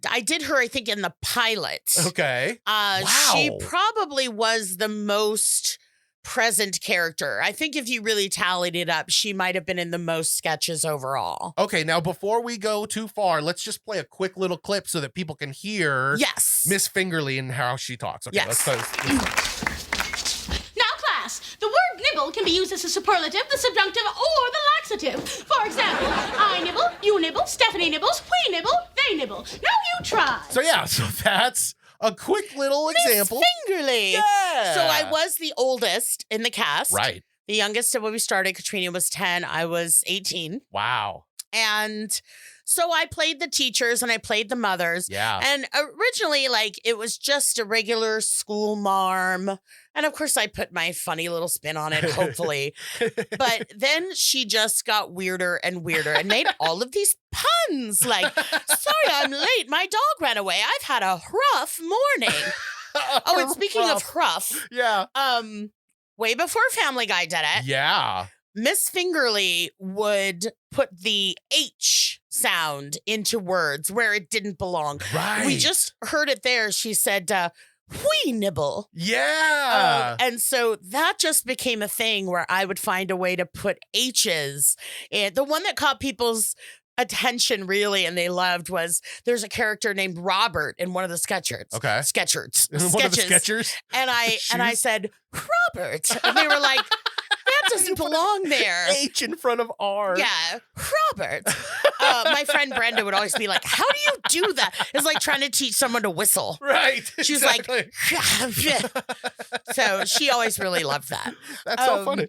I did her, I think, in the pilot. Okay. Wow. She probably was the most present character. I think if you really tallied it up, she might have been in the most sketches overall. Okay, now before we go too far, let's just play a quick little clip so that people can hear Miss Fingerly and how she talks. Okay, let's Now, class, the word nibble can be used as a superlative, the subjunctive, or the laxative. For example, I nibble, you nibble, Stephanie nibbles, we nibble, they nibble. Now you try. So that's a quick little example. Miss Fingerly. Yeah. So I was the oldest in the cast. Right. The youngest when we started, Katrina was 10. I was 18. Wow. And so I played the teachers and I played the mothers. Yeah. And originally, it was just a regular school marm. And of course, I put my funny little spin on it, hopefully. But then she just got weirder and weirder and made all of these puns. Like, sorry, I'm late. My dog ran away. I've had a rough morning. Oh, and speaking of rough. Yeah. Way before Family Guy did it. Yeah. Miss Fingerly would put the H sound into words where it didn't belong. Right. We just heard it there. She said, "We nibble." Yeah. And so that just became a thing where I would find a way to put H's. And the one that caught people's attention really and they loved was there's a character named Robert in one of the sketchers. Okay. Sketchers. One of the sketchers. And I said, "Robert." And they were like, that doesn't belong there. H in front of R. Yeah, Robert. My friend Brenda would always be like, "How do you do that?" It's like trying to teach someone to whistle. Right. She was like, so she always really loved that. That's so funny.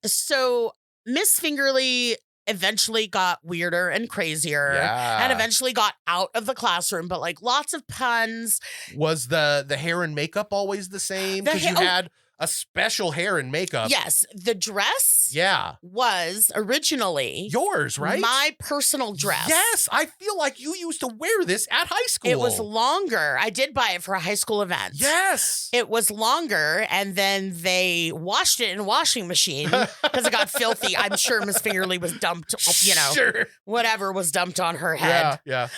So Miss Fingerly eventually got weirder and crazier and eventually got out of the classroom, but lots of puns. Was the hair and makeup always the same? Because you had a special hair and makeup. Yes. The dress Yeah. was originally yours, right? my personal dress. Yes. I feel like you used to wear this at high school. It was longer. I did buy it for a high school event. Yes. It was longer, and then they washed it in a washing machine because it got filthy. I'm sure Miss Fingerly was dumped, Sure. whatever was dumped on her head. Yeah.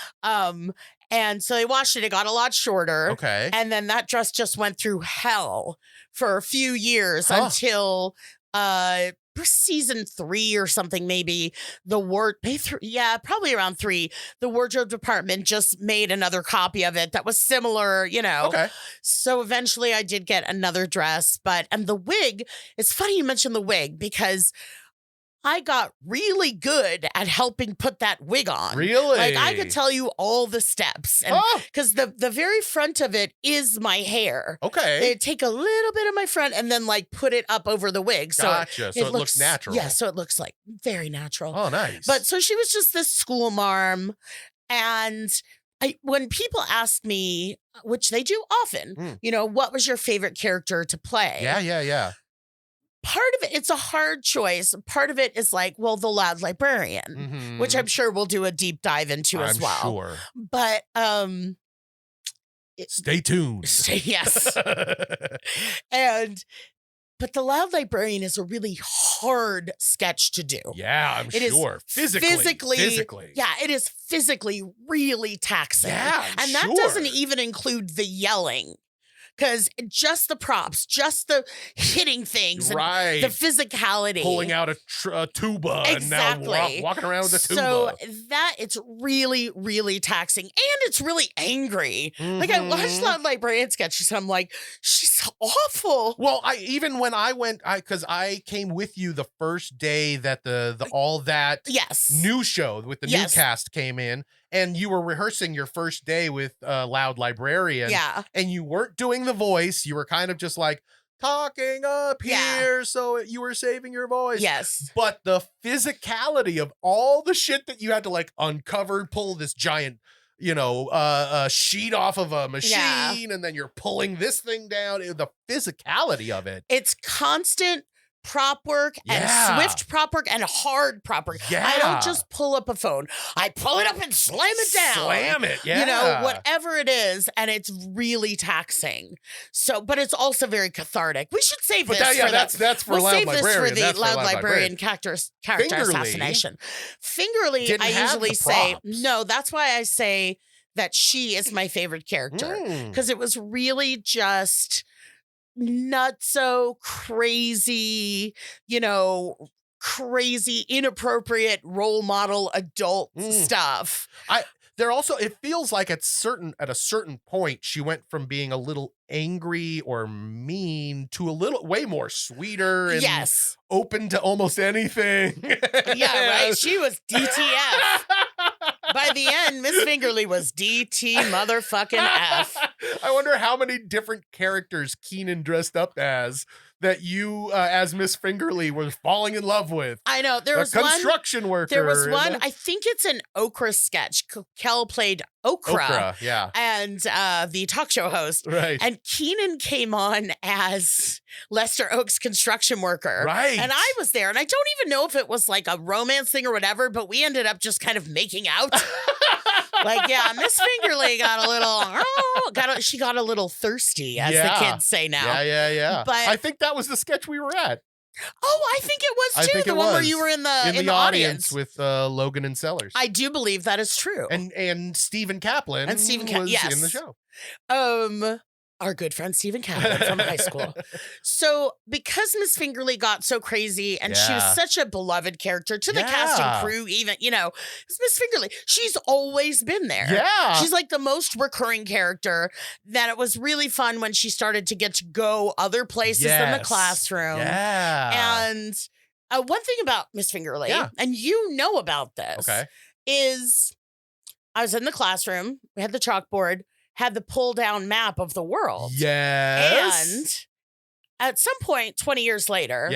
And so they washed it. It got a lot shorter. Okay. And then that dress just went through hell for a few years until season 3 or something, maybe probably around 3. The wardrobe department just made another copy of it that was similar, Okay. So eventually I did get another dress, and the wig, it's funny you mentioned the wig because I got really good at helping put that wig on. Really? Like I could tell you all the steps. And because the very front of it is my hair. Okay. They take a little bit of my front and then like put it up over the wig. Gotcha. So it looks natural. Yeah, so it looks like very natural. Oh, nice. But so she was just this school marm. And when people ask me, which they do often, what was your favorite character to play? Yeah. Part of it, it's a hard choice. Part of it is like, well, the loud librarian, which I'm sure we'll do a deep dive into as well. Sure. But stay tuned. Yes. But the loud librarian is a really hard sketch to do. Yeah, I'm sure. Physically. Yeah, it is physically really taxing. Yeah, and that doesn't even include the yelling. Because just the props, just the hitting things, right? And the physicality, pulling out a tuba, exactly. And now walking around with a tuba. So that it's really, really taxing, and it's really angry. Like I watched Loud Librarian sketches, and I'm like, she's awful. Well, even when I went, because I came with you the first day that the all that new show with the new cast came in. And you were rehearsing your first day with Loud Librarian. Yeah. And you weren't doing the voice. You were kind of just like talking up here. So you were saving your voice. Yes. But the physicality of all the shit that you had to like uncover, pull this giant, sheet off of a machine. And then you're pulling this thing down. The physicality of it. It's constant prop work and swift prop work and hard prop work. Yeah. I don't just pull up a phone. I pull it up and slam it down. Slam it, yeah. Whatever it is, and it's really taxing. So, but it's also very cathartic. We should save this that's for we'll Loud save Librarian. This for the Loud Librarian character assassination. Fingerly, I usually say, no, that's why I say that she is my favorite character. Because it was really just nutso crazy, crazy inappropriate role model adult stuff. There also, it feels like at a certain point she went from being a little angry or mean to a little way more sweeter and open to almost anything. Yeah, right. She was DTF. By the end, Miss Fingerly was DT motherfucking F. I wonder how many different characters Keenan dressed up as that you, as Miss Fingerly, was falling in love with. I know. There was construction worker. There was one, I think it's an Okra sketch. Kel played Okra. Yeah. And the talk show host. Right. And Keenan came on as Lester Oak's construction worker. Right. And I was there. And I don't even know if it was like a romance thing or whatever, but we ended up just kind of making out. Like, yeah, Miss Fingerly got a little thirsty, as the kids say now. Yeah. But I think that was the sketch we were at. Oh, I think it was too. The one where you were in the audience with Logan and Sellers. I do believe that is true. And Stephen Kaplan was in the show. Our good friend Stephen Kaplan from high school. So because Miss Fingerly got so crazy and she was such a beloved character to the cast and crew, even, Miss Fingerly, she's always been there. Yeah. She's like the most recurring character, that it was really fun when she started to get to go other places than the classroom. Yeah. And one thing about Miss Fingerly, and you know about this, is I was in the classroom, we had the chalkboard, had the pull down map of the world. Yes. And at some point, 20 years later,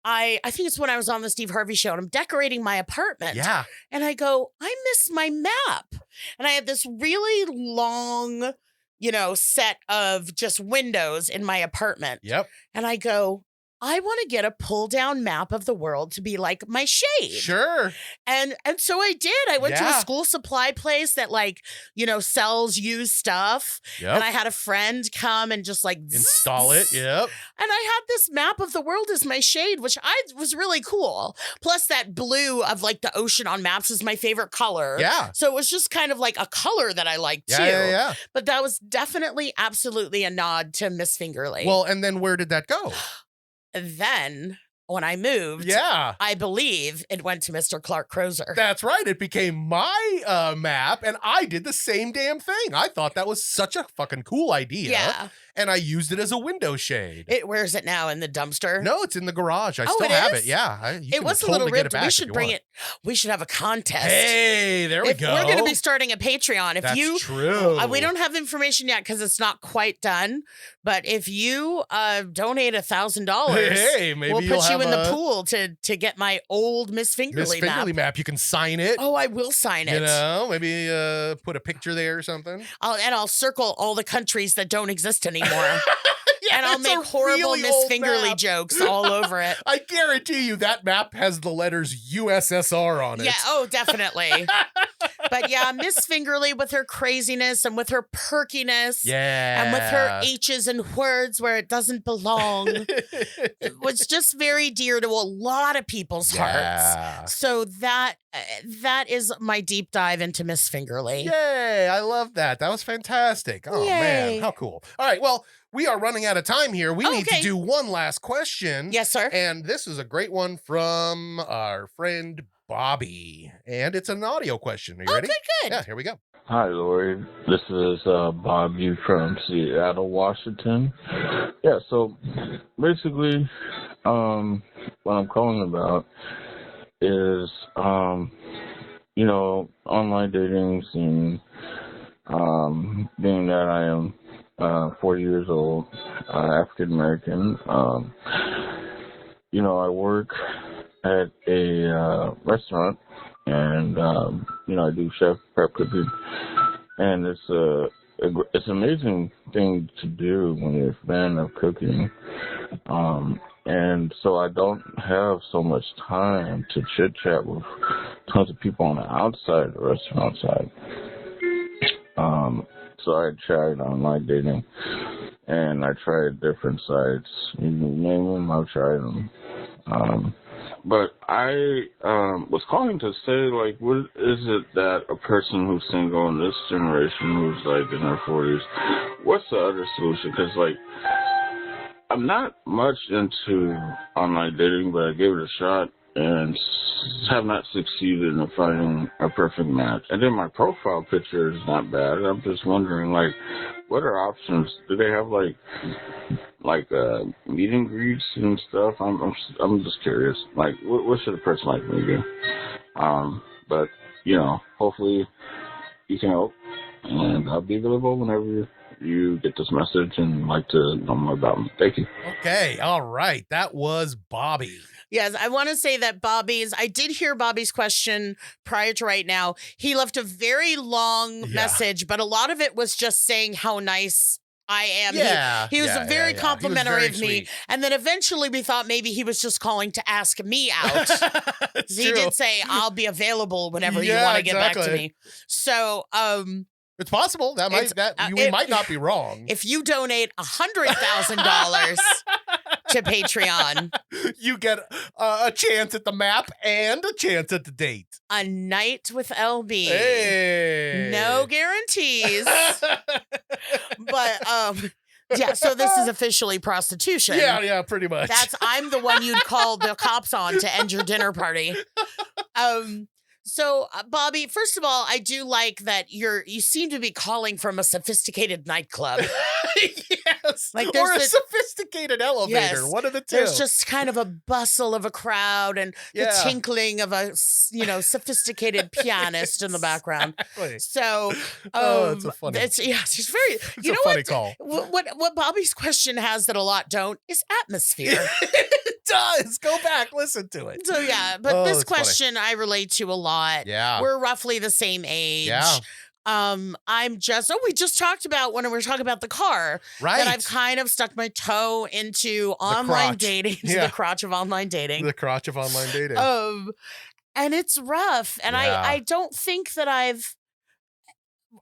I think it's when I was on the Steve Harvey show and I'm decorating my apartment. Yeah. And I go, I miss my map. And I had this really long, set of just windows in my apartment. Yep. And I go, I want to get a pull down map of the world to be like my shade. Sure. And so I did. I went to a school supply place that sells used stuff. Yep. And I had a friend come and just install it. Yep. And I had this map of the world as my shade, which was really cool. Plus that blue of the ocean on maps is my favorite color. Yeah. So it was just kind of like a color that I liked too. Yeah. But that was definitely absolutely a nod to Miss Fingerly. Well, and then where did that go? Then when I moved, I believe it went to Mr. Clark Crozer. That's right. It became my map, and I did the same damn thing. I thought that was such a fucking cool idea. Yeah. and I used it as a window shade. Where's it now? In the dumpster? No, it's in the garage. I Oh, still it have is? it. Yeah. It was a little ripped. We should bring it. We should have a contest. Hey, there we go. We're going to be starting a Patreon. If That's true. We don't have information yet because it's not quite done. But if you donate $1,000, hey, maybe we'll put you in the a pool to get my old Miss Fingerly map. You can sign it. Oh, I will sign it. You know, maybe put a picture there or something. I'll circle all the countries that don't exist anymore. Yeah, and I'll make horrible really Miss Fingerly jokes all over it. I guarantee you that map has the letters USSR on it. Yeah, oh, definitely. But yeah, Miss Fingerly with her craziness and with her perkiness. Yeah. And with her H's and words where it doesn't belong. It was just very dear to a lot of people's hearts. So that is my deep dive into Miss Fingerly. Yay, I love that. That was fantastic. Oh, man, how cool. All right, well, we are running out of time here. We need to do one last question. Yes, sir. And this is a great one from our friend Bobby. And it's an audio question. Are you ready? Good. Yeah, here we go. Hi, Lori. This is Bobby from Seattle, Washington. Yeah, so basically, what I'm calling about is, online dating and being that I am 40 years old, African American. I work at a restaurant, and I do chef prep cooking, and it's an amazing thing to do when you're a fan of cooking. And so I don't have so much time to chit chat with tons of people on the outside of the restaurant side. So I tried online dating, and I tried different sites. You name them, I've tried them. But I was calling to say, like, what is it that a person who's single in this generation, who's, like, in their 40s, what's the other solution? Because, like, I'm not much into online dating, but I gave it a shot and have not succeeded in finding a perfect match. And then my profile picture is not bad. I'm just wondering, like, what are options? Do they have like meet and greets and stuff? I'm just curious. Like, what should a person like me do? But hopefully you can help, and I'll be available whenever you get this message and like to know more about me. Thank you. Okay, all right. That was Bobby. Yes, I want to say that I did hear Bobby's question prior to right now. He left a very long message, but a lot of it was just saying how nice I am. Yeah, he was very complimentary of me. Sweet. And then eventually we thought maybe he was just calling to ask me out. He did say, I'll be available whenever you want to get back to me. So, it's possible we might not be wrong. If you donate $100,000 to Patreon, you get a chance at the map and a chance at the date. A night with LB. Hey. No guarantees. But yeah, so this is officially prostitution. Yeah, pretty much. I'm the one you'd call the cops on to end your dinner party. So, Bobby, first of all, I do like that you seem to be calling from a sophisticated nightclub. Yes. Like or a sophisticated elevator. Yes. One of the two. There's just kind of a bustle of a crowd and the tinkling of a, sophisticated pianist in the background. Exactly. So, it's a funny. It's very. It's a funny call. What Bobby's question has that a lot don't is atmosphere. It does. Go back, listen to it. So yeah, but this question I relate to a lot. Yeah, we're roughly the same age. Yeah. We just talked about when we were talking about the car, right? That I've kind of stuck my toe into online dating, the crotch of online dating. The crotch of online dating. And it's rough. And I don't think that I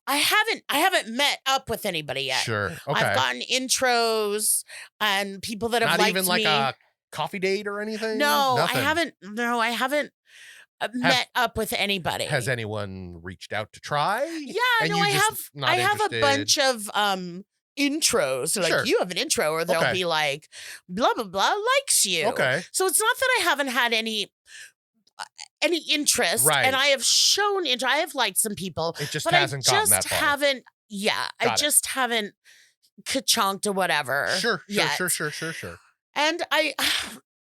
haven't met up with anybody yet. Sure. Okay. I've gotten intros and people that have not liked even like me. a coffee date or anything. No, nothing. I haven't met up with anybody. Has anyone reached out to try? Yeah, no, I have a bunch of intros. Like, you have an intro, or they'll be like, blah blah blah likes you. Okay. So it's not that I haven't had any interest, right? And I have shown interest. I have liked some people. It just but hasn't gotten that far. I just haven't ka-chunked or whatever. Sure. yet. And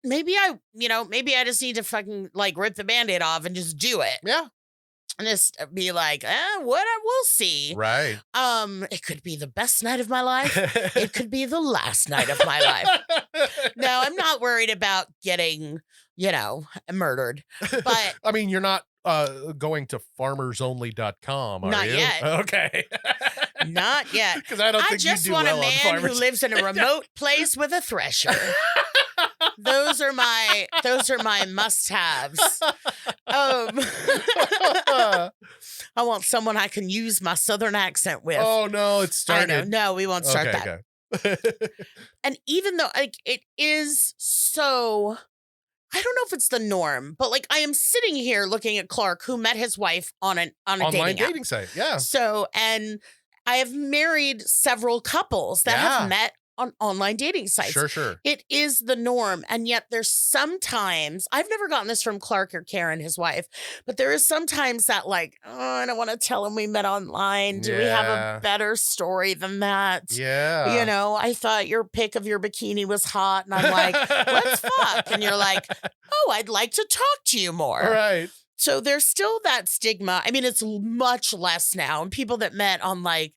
maybe I just need to fucking like rip the Band-Aid off and just do it. Yeah. And just be like, we'll see. Right. It could be the best night of my life. It could be the last night of my life. No, I'm not worried about getting, murdered. But I mean, you're not going to farmersonly.com, are Not you? yet. Okay. not yet. Because I don't I think just you do want well a man on who farmers. lives in a remote place with a thresher. Those are my must-haves. I want someone I can use my southern accent with. Oh no, it's started. I know. No, we won't start that. Okay. And even though it is so, I don't know if it's the norm, but like I am sitting here looking at Clark, who met his wife on a Online dating app. site. Yeah. So, and I have married several couples that have met on online dating sites. Sure. It is the norm. And yet there's sometimes, I've never gotten this from Clark or Karen, his wife, but there is sometimes that like, I don't want to tell him we met online. Do we have a better story than that? Yeah. I thought your pic of your bikini was hot. And I'm like, let's fuck. And you're like, oh, I'd like to talk to you more. All right. So there's still that stigma. I mean, it's much less now. And people that met on like,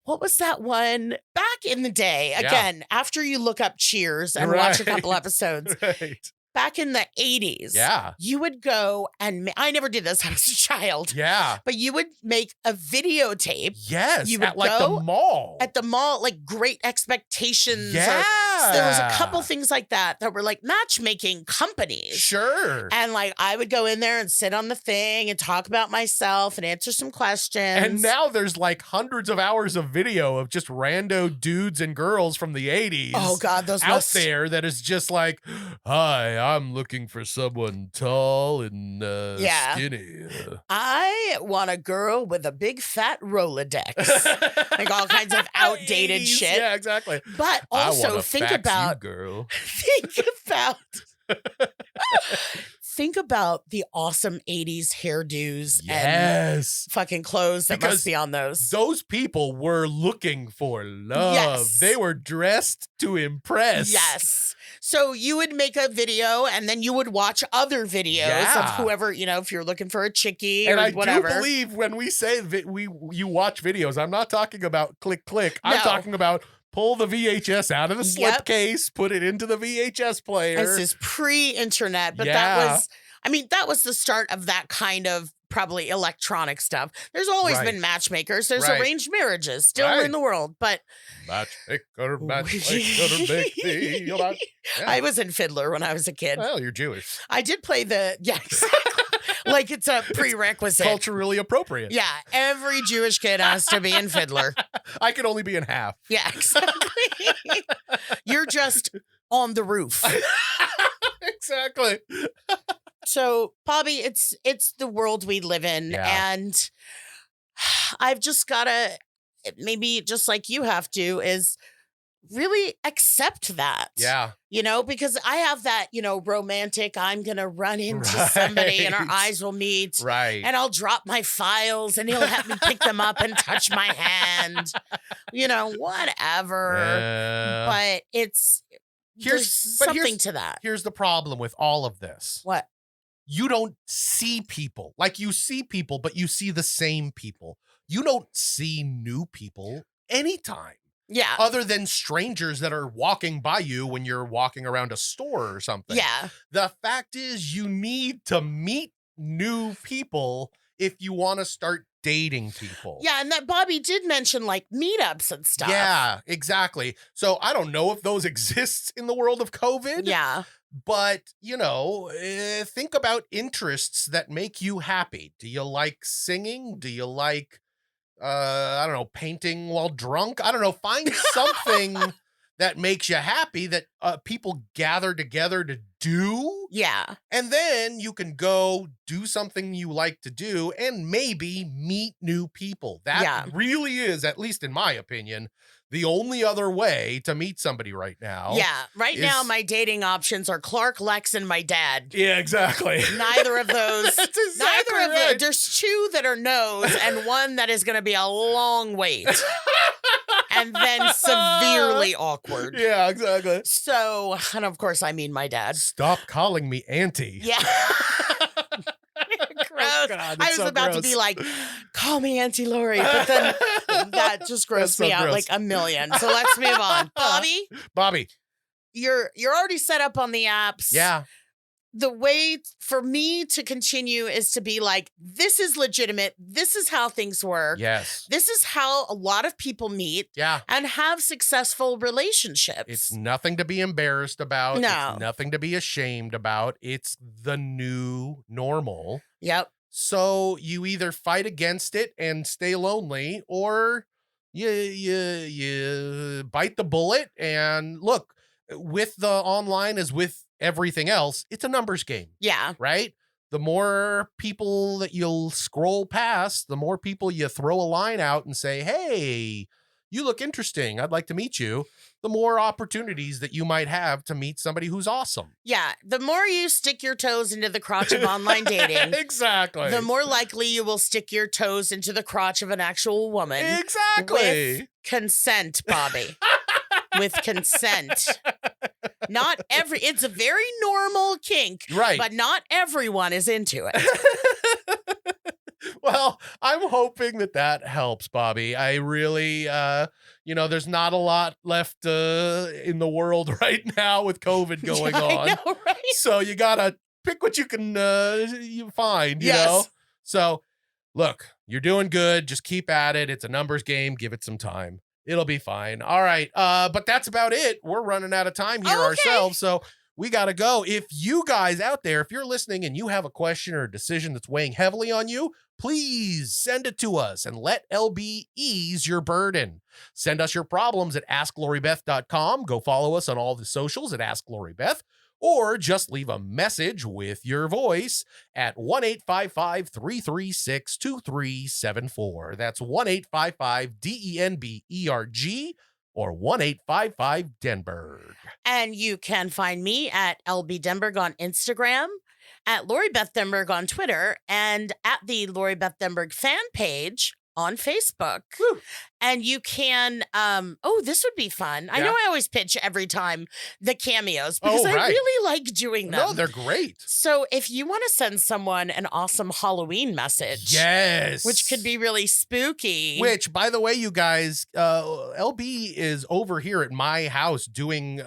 what was that one back in the day? Again, after you look up Cheers and watch a couple episodes, back in the 80s, you would go and I never did this. I was a child. Yeah. But you would make a videotape. Yes. You would at like go the mall. At the mall, like Great Expectations. Yeah. So there was a couple things like that were like matchmaking companies. Sure. And like I would go in there and sit on the thing and talk about myself and answer some questions. And now there's like hundreds of hours of video of just rando dudes and girls from the 80s. Oh God, those out there that is just like, hi, I'm looking for someone tall and skinny. I want a girl with a big fat Rolodex. Like all kinds of outdated 80s. shit. Yeah, exactly. But also think about girl. Think about the awesome 80s hairdos and fucking clothes that must be on those. Those people were looking for love. Yes. They were dressed to impress. Yes. So you would make a video and then you would watch other videos of whoever, if you're looking for a chickie or whatever. And I do believe when we say you watch videos, I'm not talking about click. I'm talking about pull the VHS out of the slipcase, put it into the VHS player. This is pre-internet, but that was the start of that kind of probably electronic stuff. There's always been matchmakers. There's arranged marriages still in the world, but matchmaker, make me. I was in Fiddler when I was a kid. Well, you're Jewish. I did play exactly. Like it's a prerequisite. Culturally appropriate. Yeah. Every Jewish kid has to be in Fiddler. I can only be in half. Yeah, exactly. You're just on the roof. Exactly. So, Bobby, it's the world we live in. And I've just got to, maybe just like you have to, is really accept that. Yeah. Because I have that, romantic, I'm going to run into somebody and our eyes will meet. Right. And I'll drop my files and he'll have me pick them up and touch my hand. Whatever. Yeah. But there's something to that. Here's the problem with all of this. What? You don't see people. Like you see people, but you see the same people. You don't see new people anytime. Yeah. Other than strangers that are walking by you when you're walking around a store or something. Yeah. The fact is you need to meet new people if you want to start dating people. Yeah, and that Bobby did mention like meetups and stuff. Yeah, exactly. So I don't know if those exist in the world of COVID. Yeah. But, think about interests that make you happy. Do you like singing? Do you like, painting while drunk? I don't know. Find something that makes you happy that people gather together to do. Yeah. And then you can go do something you like to do and maybe meet new people. That really is, at least in my opinion, the only other way to meet somebody right now. Yeah. Right now, my dating options are Clark, Lex, and my dad. Yeah, exactly. Neither of those. That's exactly neither of right. them. There's two that are no's and one that is going to be a long wait. and then severely awkward. Yeah, exactly. So, and of course, I mean my dad. Stop calling me auntie. Yeah. Gross. God, I was about to be like, call me Auntie Lori, but then that just grossed me out like a million. So let's move on. Bobby, you're already set up on the apps. Yeah. The way for me to continue is to be like, this is legitimate. This is how things work. Yes. This is how a lot of people meet and have successful relationships. It's nothing to be embarrassed about. No. It's nothing to be ashamed about. It's the new normal. Yep. So you either fight against it and stay lonely, or you bite the bullet. And look, with the online as with everything else, it's a numbers game. Yeah. Right? The more people that you'll scroll past, the more people you throw a line out and say, hey, you look interesting, I'd like to meet you, the more opportunities that you might have to meet somebody who's awesome. Yeah. The more you stick your toes into the crotch of online dating, exactly, the more likely you will stick your toes into the crotch of an actual woman. Exactly. With consent, Bobby. With consent. Not it's a very normal kink, right? But not everyone is into it. Well, I'm hoping that helps, Bobby. I really, there's not a lot left in the world right now with COVID going on. I know, right? So you gotta pick what you can you find, you know? So look, you're doing good. Just keep at it. It's a numbers game. Give it some time. It'll be fine. All right. But that's about it. We're running out of time here ourselves. So we got to go. If you guys out there, if you're listening and you have a question or a decision that's weighing heavily on you, please send it to us and let LB ease your burden. Send us your problems at AskLoriBeth.com. Go follow us on all the socials at AskLoriBeth, or just leave a message with your voice at 1-855-336-2374. That's 1-855-DENBERG or 1-855-Denberg. And you can find me at LB Denberg on Instagram, at Lori Beth Denberg on Twitter, and at the Lori Beth Denberg fan page on Facebook. Woo. And you can, this would be fun. I know I always pitch every time the cameos because I really like doing them. No, they're great. So if you want to send someone an awesome Halloween message, which could be really spooky. Which, by the way, you guys, LB is over here at my house doing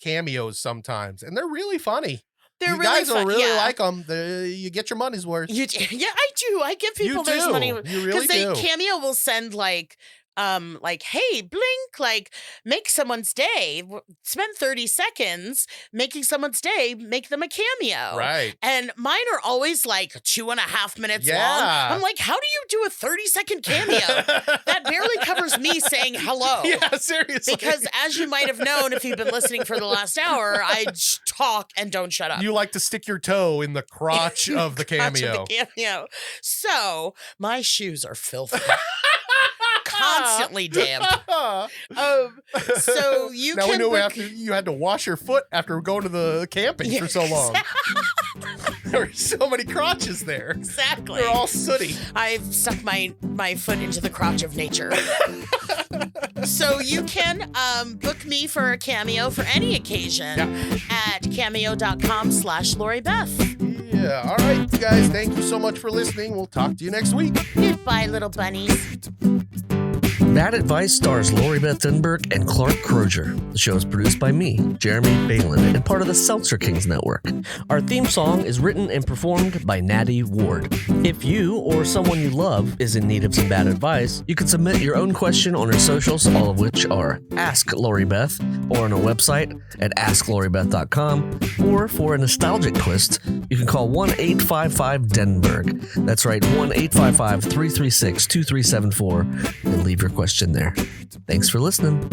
cameos sometimes, and they're really funny. You really guys fun. will really like them. You get your money's worth. Yeah, I do. I give people their money. You really do. Cameo will send like, hey, blink, like make someone's day. Spend 30 seconds making someone's day, make them a cameo. Right. And mine are always like 2.5 minutes long. I'm like, how do you do a 30-second cameo? That barely covers me saying hello. Yeah, seriously. Because as you might have known, if you've been listening for the last hour, I talk and don't shut up. You like to stick your toe in the crotch of the cameo. So my shoes are filthy. Constantly damp. So you now can. We know you had to wash your foot after going to the camping for so long. There were so many crotches there. Exactly. They're all sooty. I've stuck my foot into the crotch of nature. So you can book me for a cameo for any occasion at cameo.com/LoriBeth. Yeah. All right, guys. Thank you so much for listening. We'll talk to you next week. Goodbye, little bunnies. Bad Advice stars Lori Beth Denberg and Clark Crozer. The show is produced by me, Jeremy Balon, and part of the Seltzer Kings network. Our theme song is written and performed by Natty Ward. If you or someone you love is in need of some bad advice, you can submit your own question on our socials, all of which are Ask Lori Beth, or on our website at AskLoriBeth.com, or for a nostalgic twist, you can call 1-855-Denberg. That's right, 1-855-336-2374, and leave your question there. Thanks for listening.